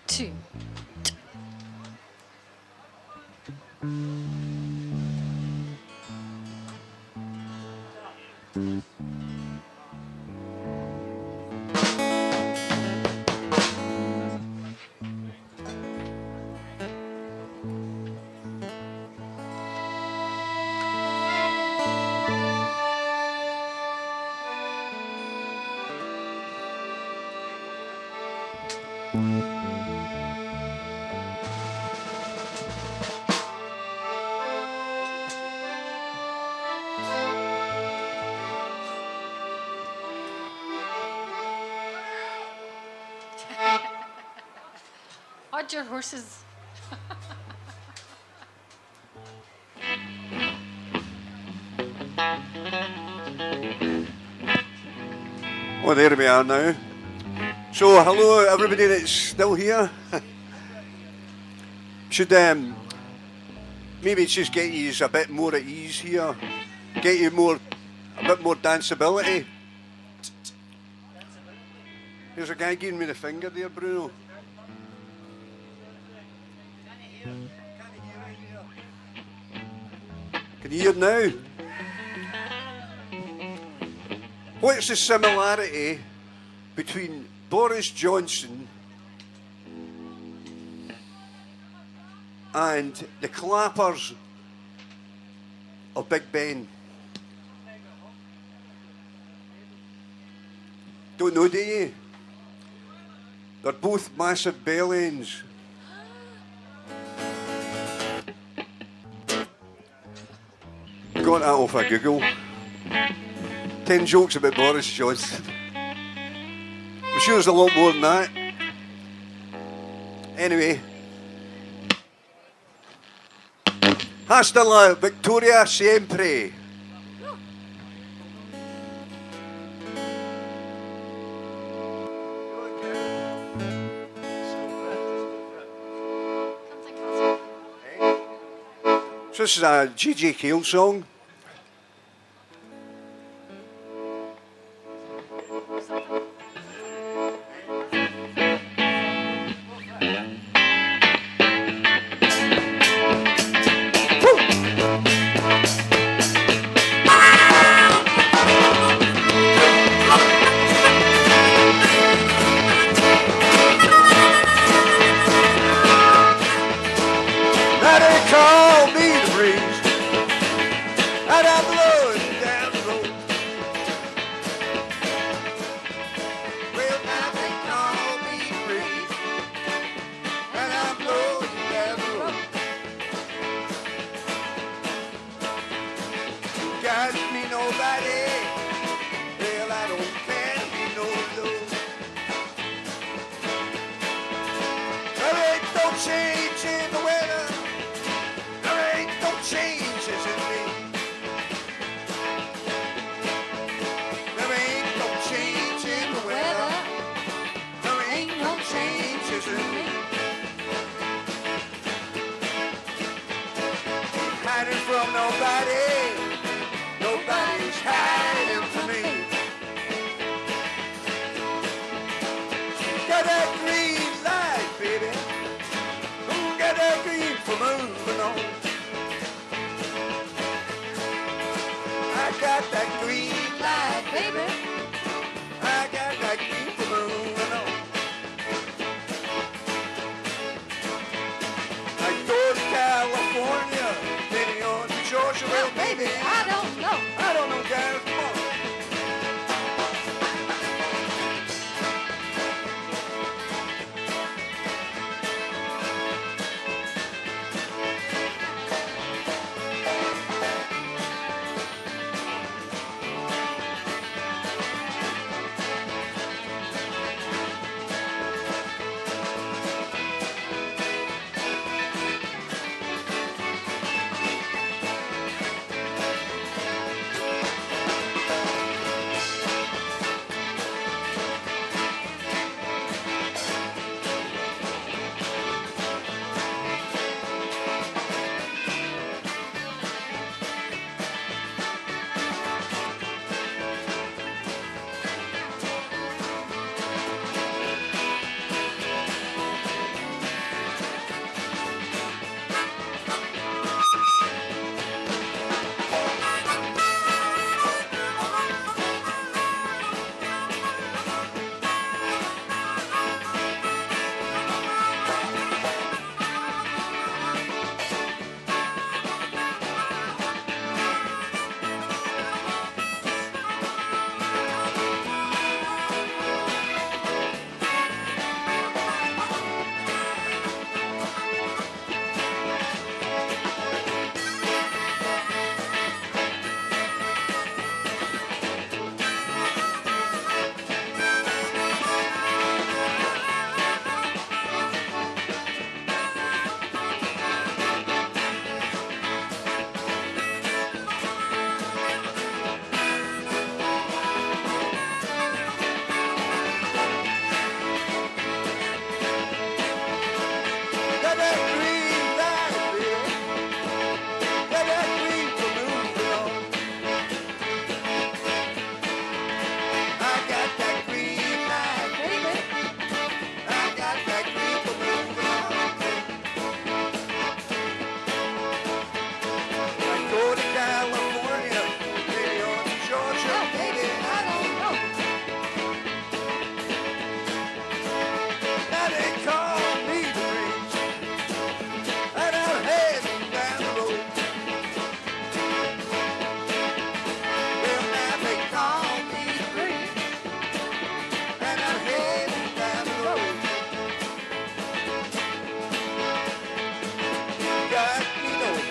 Two. Hold your horses. Oh, there we are now. So, hello everybody that's still here. Should maybe just get you a bit more at ease here. Get you a bit more danceability. There's a guy giving me the finger there, Bruno. Can you hear now? What's the similarity between Boris Johnson and the clappers of Big Ben? Don't know, do you? They're both massive bellends. Got that off of Google. 10 jokes about Boris Johnson. I'm sure there's a lot more than that. Anyway. Hasta la Victoria siempre. So this is a J.J. Cale song. California, then on to Georgia, well,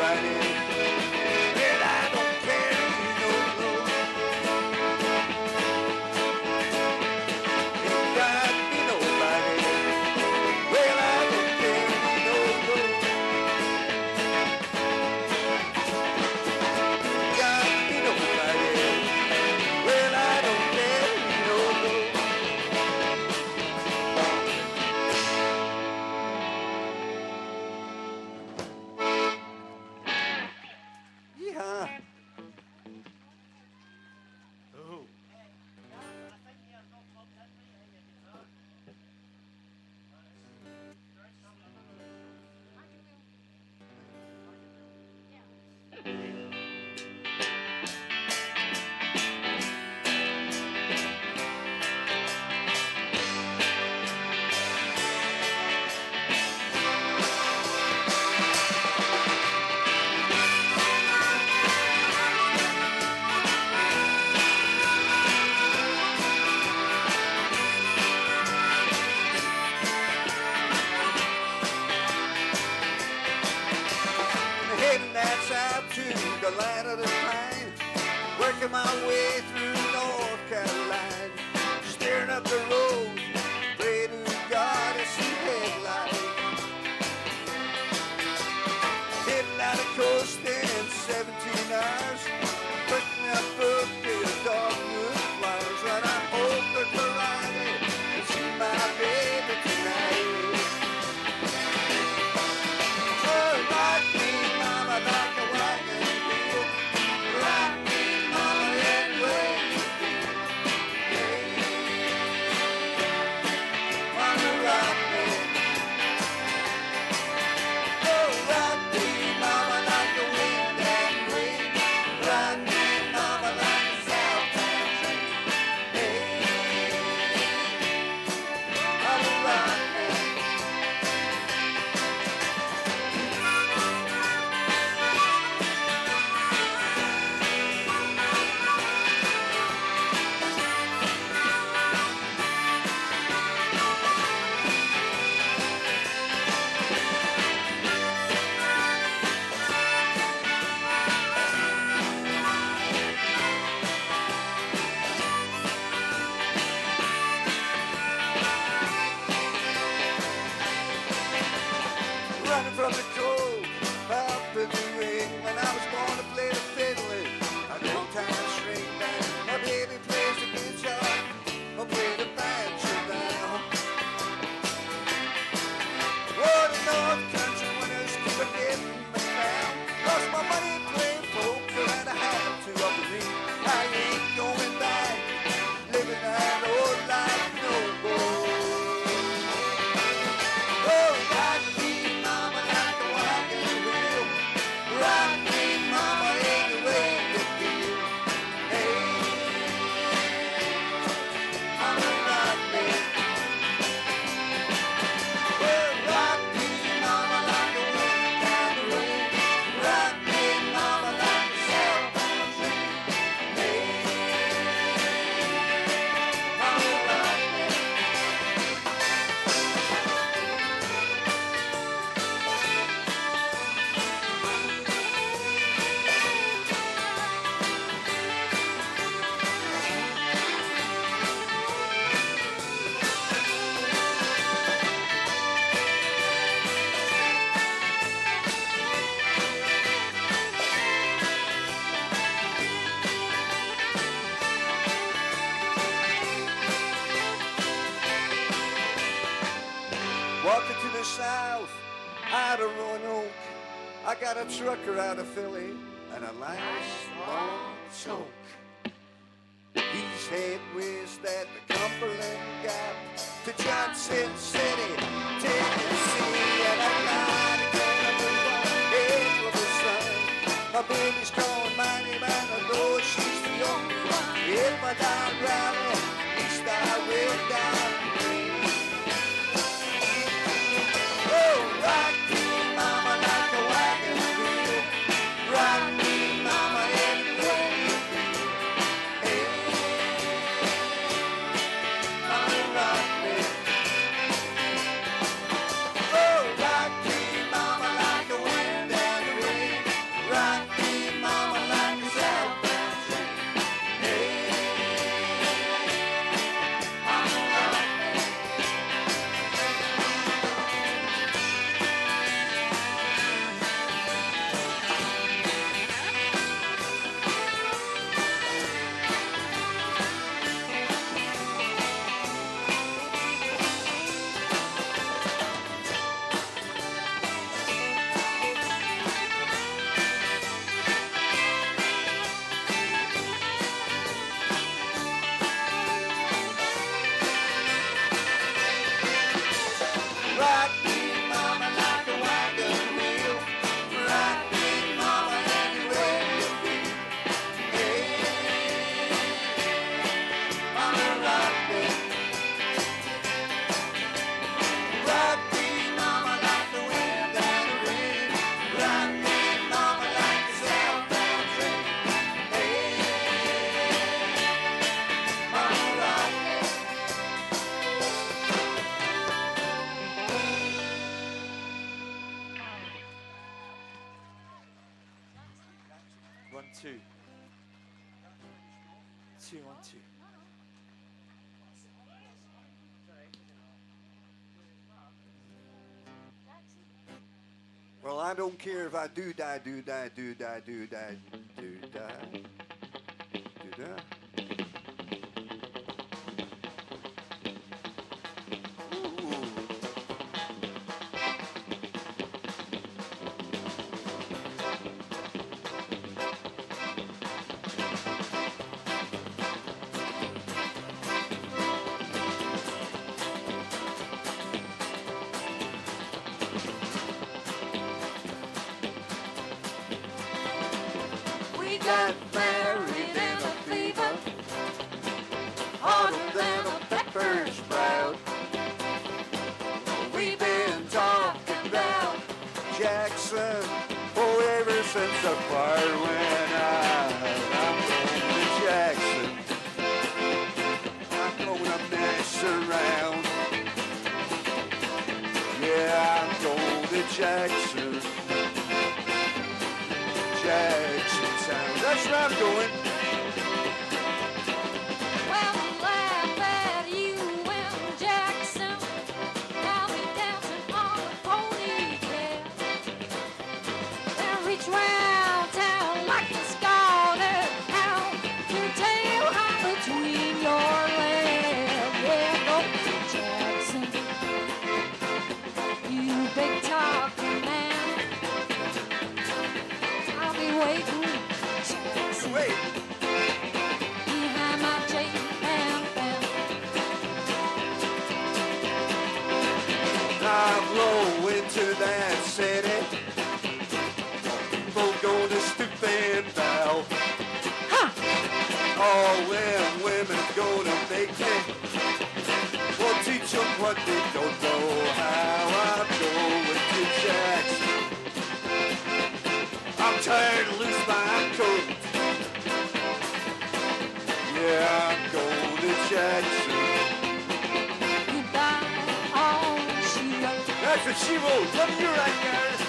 nobody. Well, I don't carry no load. Ain't got me nobody. Well, I don't carry no load. Got me nobody. Well, I don't carry no load. Yeehaw. Oh. Heading that south to the land of the pine, working my way through North Carolina, staring up the road, pray to God it's some headlight. Heading out the coast in 17 hours, putting up book to the dogwood flowers, and I hope that Friday to see my baby tonight. Oh, rock me, mama, like a wagon wheel. Rock me, mama, any way you feel. Hey, wanna rock me. Oh, rock me, mama, like the wind and rain. Rock me, mama, like a south country. Hey, wanna rock me. Running from the cold, up in the ring. When I was born to play the fiddle, I don't time string band. My baby plays the guitar, I play the banjo now. Oh, the North Country winners keep a getting me down. Lost my money playing poker and I had to up the ring. I ain't going back, living that old life no more. Oh, rock me, mama, like a wagon wheel. Rock me, mama, any way you feel. Hey, mama, rock me. Oh, rock me, mama, like the wind and the rain. Rock me, mama, like the south country. Hey, mama, rock me. Walking to the south, out of Roanoke. I got a trucker out of Philly and a nice long choke. He's head west at the Cumberland Gap to Johnson City, Tennessee. And I'm not gonna move on head for the sun. My baby's calling my name and I know she's the only one. If I die rally, east I will die green. Oh, rock me, mama, like a wagon wheel. Rock me, mama, any way you feel. Hey, mama, rock me. Oh, rock me, mama, like a wind and the rain. 1, 2. 2, 1, 2. Well, I don't care if I do die, do die, do die, do die, do die, do die. Got married in a fever, hotter than a pepper sprout. We've been talking about Jackson, oh, ever since the fire went out. I'm going to Jackson. I'm going to mess around. Yeah, I'm going to Jackson. Jackson Town. That's where I'm going. Well, I laugh at you and Jackson. I'll be dancing on a ponytail. And reach round town like a scalded hound. Your tail hung between your legs. Yeah, go to Jackson. You big talking man. I'll be waiting. Wait. Behind my J-M-M. I blow into that city. People gonna stoop and bow. All them women gonna make me. We'll teach them what they don't know how. I'm going to Jackson. I'm tired to lose my coat. Yeah, I'm going to Jackson. Goodbye, oh, she wrote. That's what she wrote. Love you right, guys.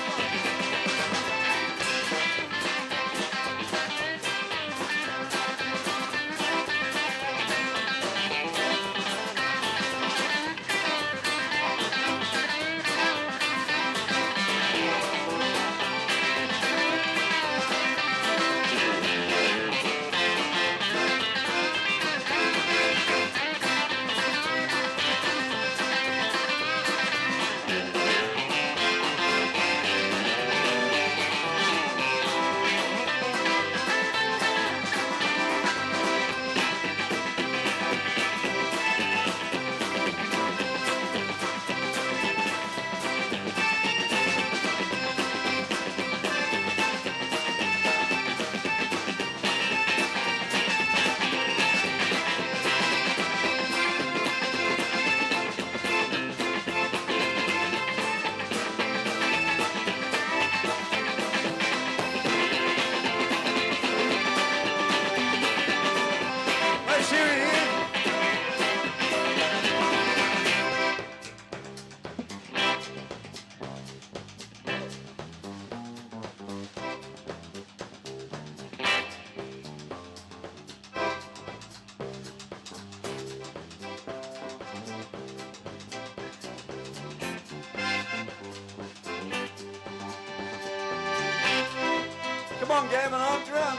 Come on, Gavin, on drum.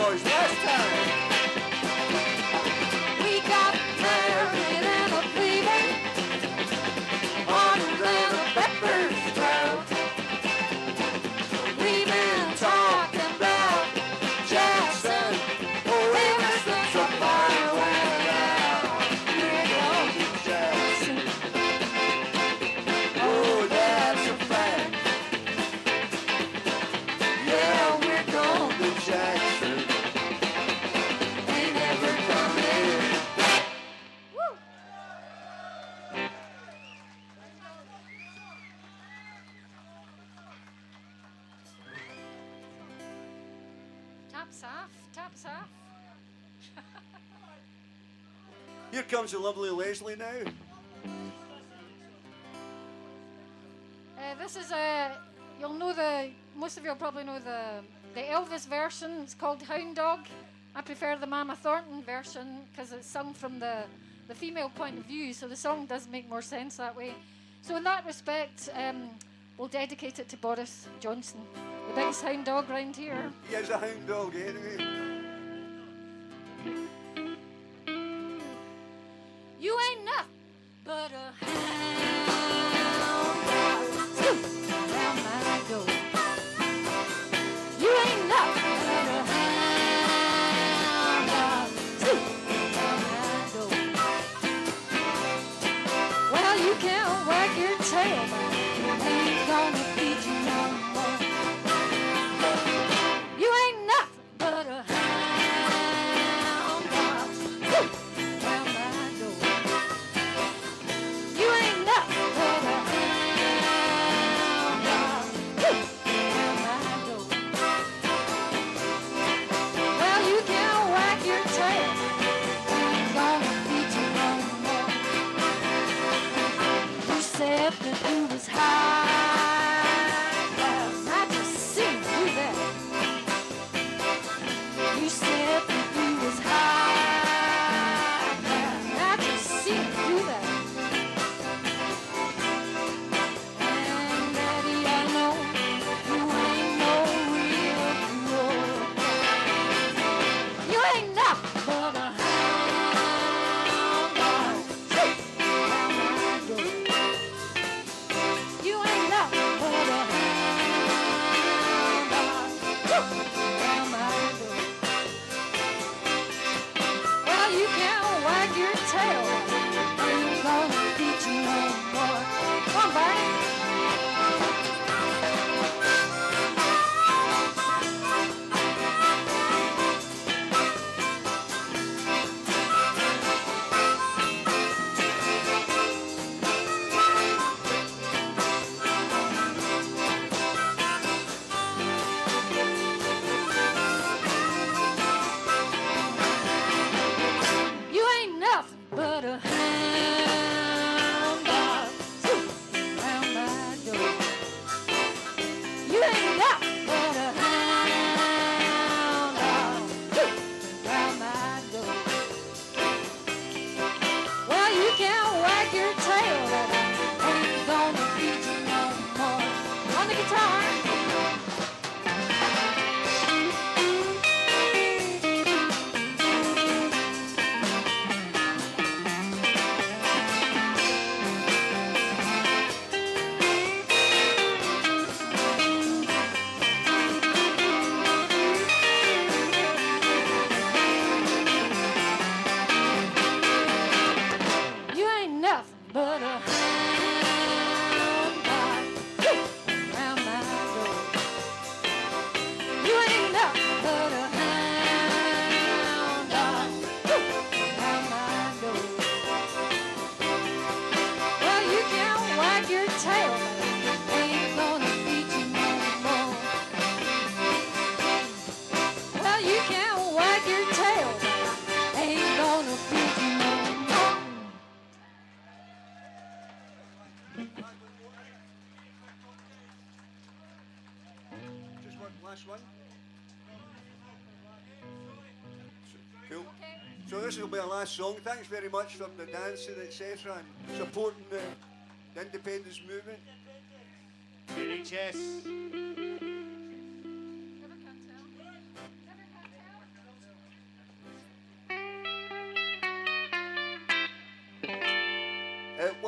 was last time. We got married in a fever, hotter than a pepper's drought. We've been talking about Jackson ever since the fire went out. We're going to Jackson. Oh, that's a fact. Yeah, we're going to Jackson. Ain't never coming back. Woo! Taps off, taps off. Here comes the lovely Leslie now. This is you'll know most of you'll probably know the Elvis version. It's called Hound Dog. I prefer the Mama Thornton version because it's sung from the female point of view, so the song does make more sense that way. So in that respect, we'll dedicate it to Boris Johnson, the biggest hound dog round here. He is a hound dog anyway. You ain't nothing but a hound dog. Scoot around my door. You ain't nothing but a hound dog. Scoot around my door. Well, you can't wag your tail, but I ain't gonna feed you no more. You ain't nothing but a hound dog. Scoot around my door. You ain't nothing but a hound dog. Scoot around my door. Well, you can't wag your tail, I ain't gonna feed you no more. You said that you was high, I just seen you there. You said that you was high, I just seen you there. And Daddy, I know you ain't no real fool. You ain't nothing but a hound dog. Scoot around my door. You ain't nothing but a hound dog. Scoot around my door. Well, you can't wag your tail, I ain't gonna feed you no more. Come on, Barney. You ain't nothing but a hound dog. Scoot around my door. You ain't nothing but a hound dog. Scoot around my door. Well, you can't wag your tail, but I ain't gonna feed you no more. On the guitar. You ain't nothing but a hound dog. Scoot around my door. You ain't nothing but a hound dog. Scoot around my door. Well, you can't wag your tail, but I ain't gonna feed you no more. Well, you can't wag your tail, but I ain't gonna feed you no more. Just one last one. Cool. So this will be our last song. Thanks very much for the dancing, etc., and supporting the independence movement. NHS.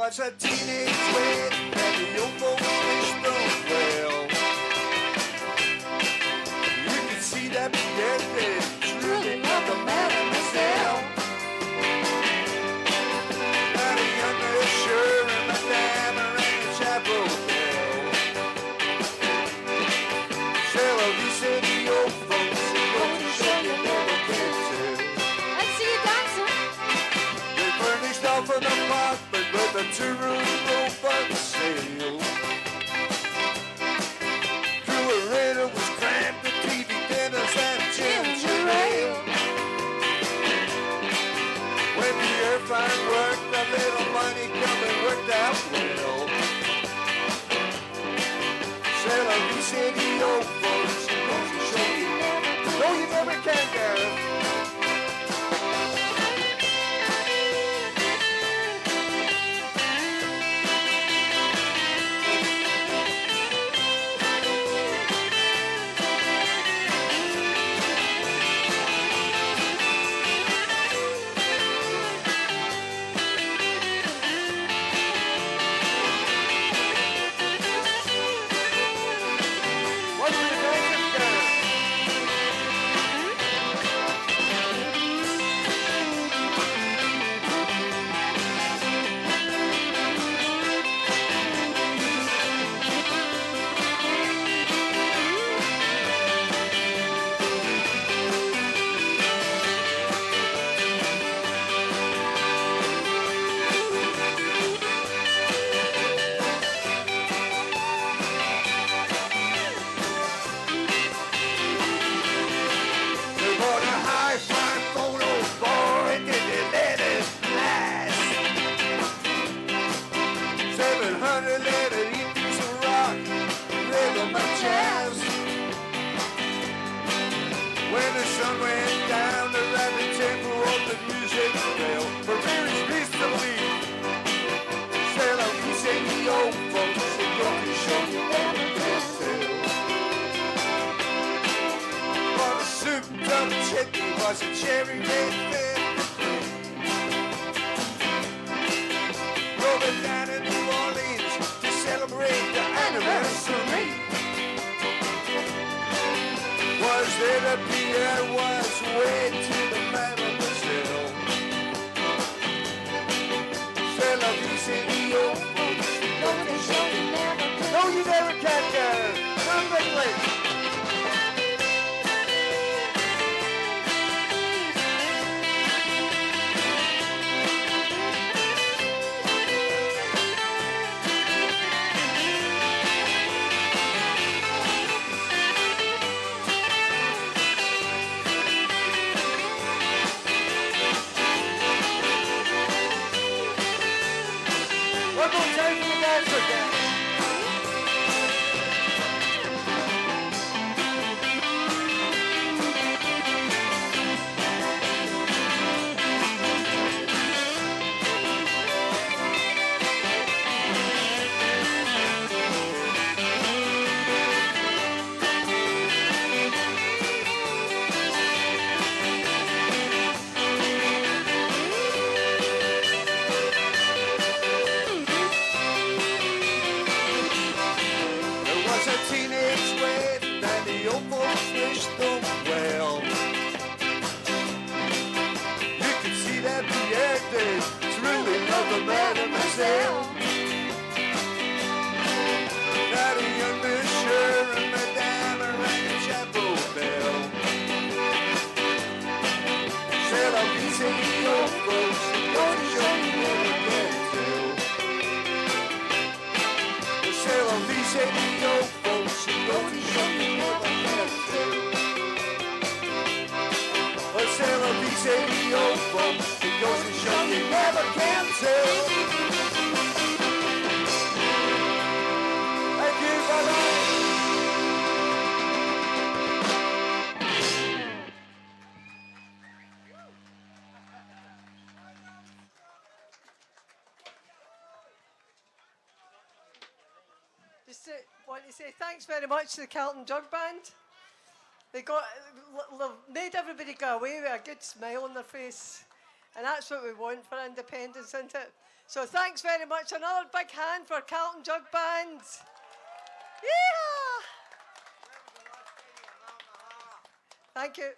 was a teenage wedding and the old folks wished them well. You could see that birthday truly loved the mademoiselle. And a young Monsieur and Madame rang the chapel bell. Shall we say the old folks go to show you never can tell. I see you dancing. They furnished off an apartment with a two-room robot sale. Through a radar was crammed with TV dinners and ginger ale. When the airfine worked, a little money coming worked out well. Shall we say the old folks don't you show you never? No, you never can, Gareth. What's the dancing, Gareth? They bought a high-flying photo boy and did they let it last. 700 let it eat piece of rock, rhythm and jazz. When the sun went down, the rapid tempo of the music fell. For very reasonably, sail out, we say the old folks, they go to show you never can tell. For the soup of chicken was a cherry red fit. Drove it down to New Orleans to celebrate the anniversary. Was there a Pierre was way to the mademoiselle. C'est la vie, c'est the old folks, they go to show you never can. No, you never can, Gareth. Nothing late. One more time for the dancer, Gareth. There was a teenage wedding and the old folks wished them well. You could see that Pierre did truly love the mademoiselle. That a young Monsieur and Madame rang the chapel bell. C'est la vie, c'est the old folks, they go to show you never can tell. C'est la vie, c'est the old folks, they go to show you never can tell. C'est la vie, c'est the old folks, they go to show you never can tell. Thank you, bye-bye. Just want to say thanks very much to the Kelton Jug Band. They've made everybody go away with a good smile on their face. And that's what we want for independence, isn't it? So thanks very much. Another big hand for Carlton Jug Band. Yeah! Thank you.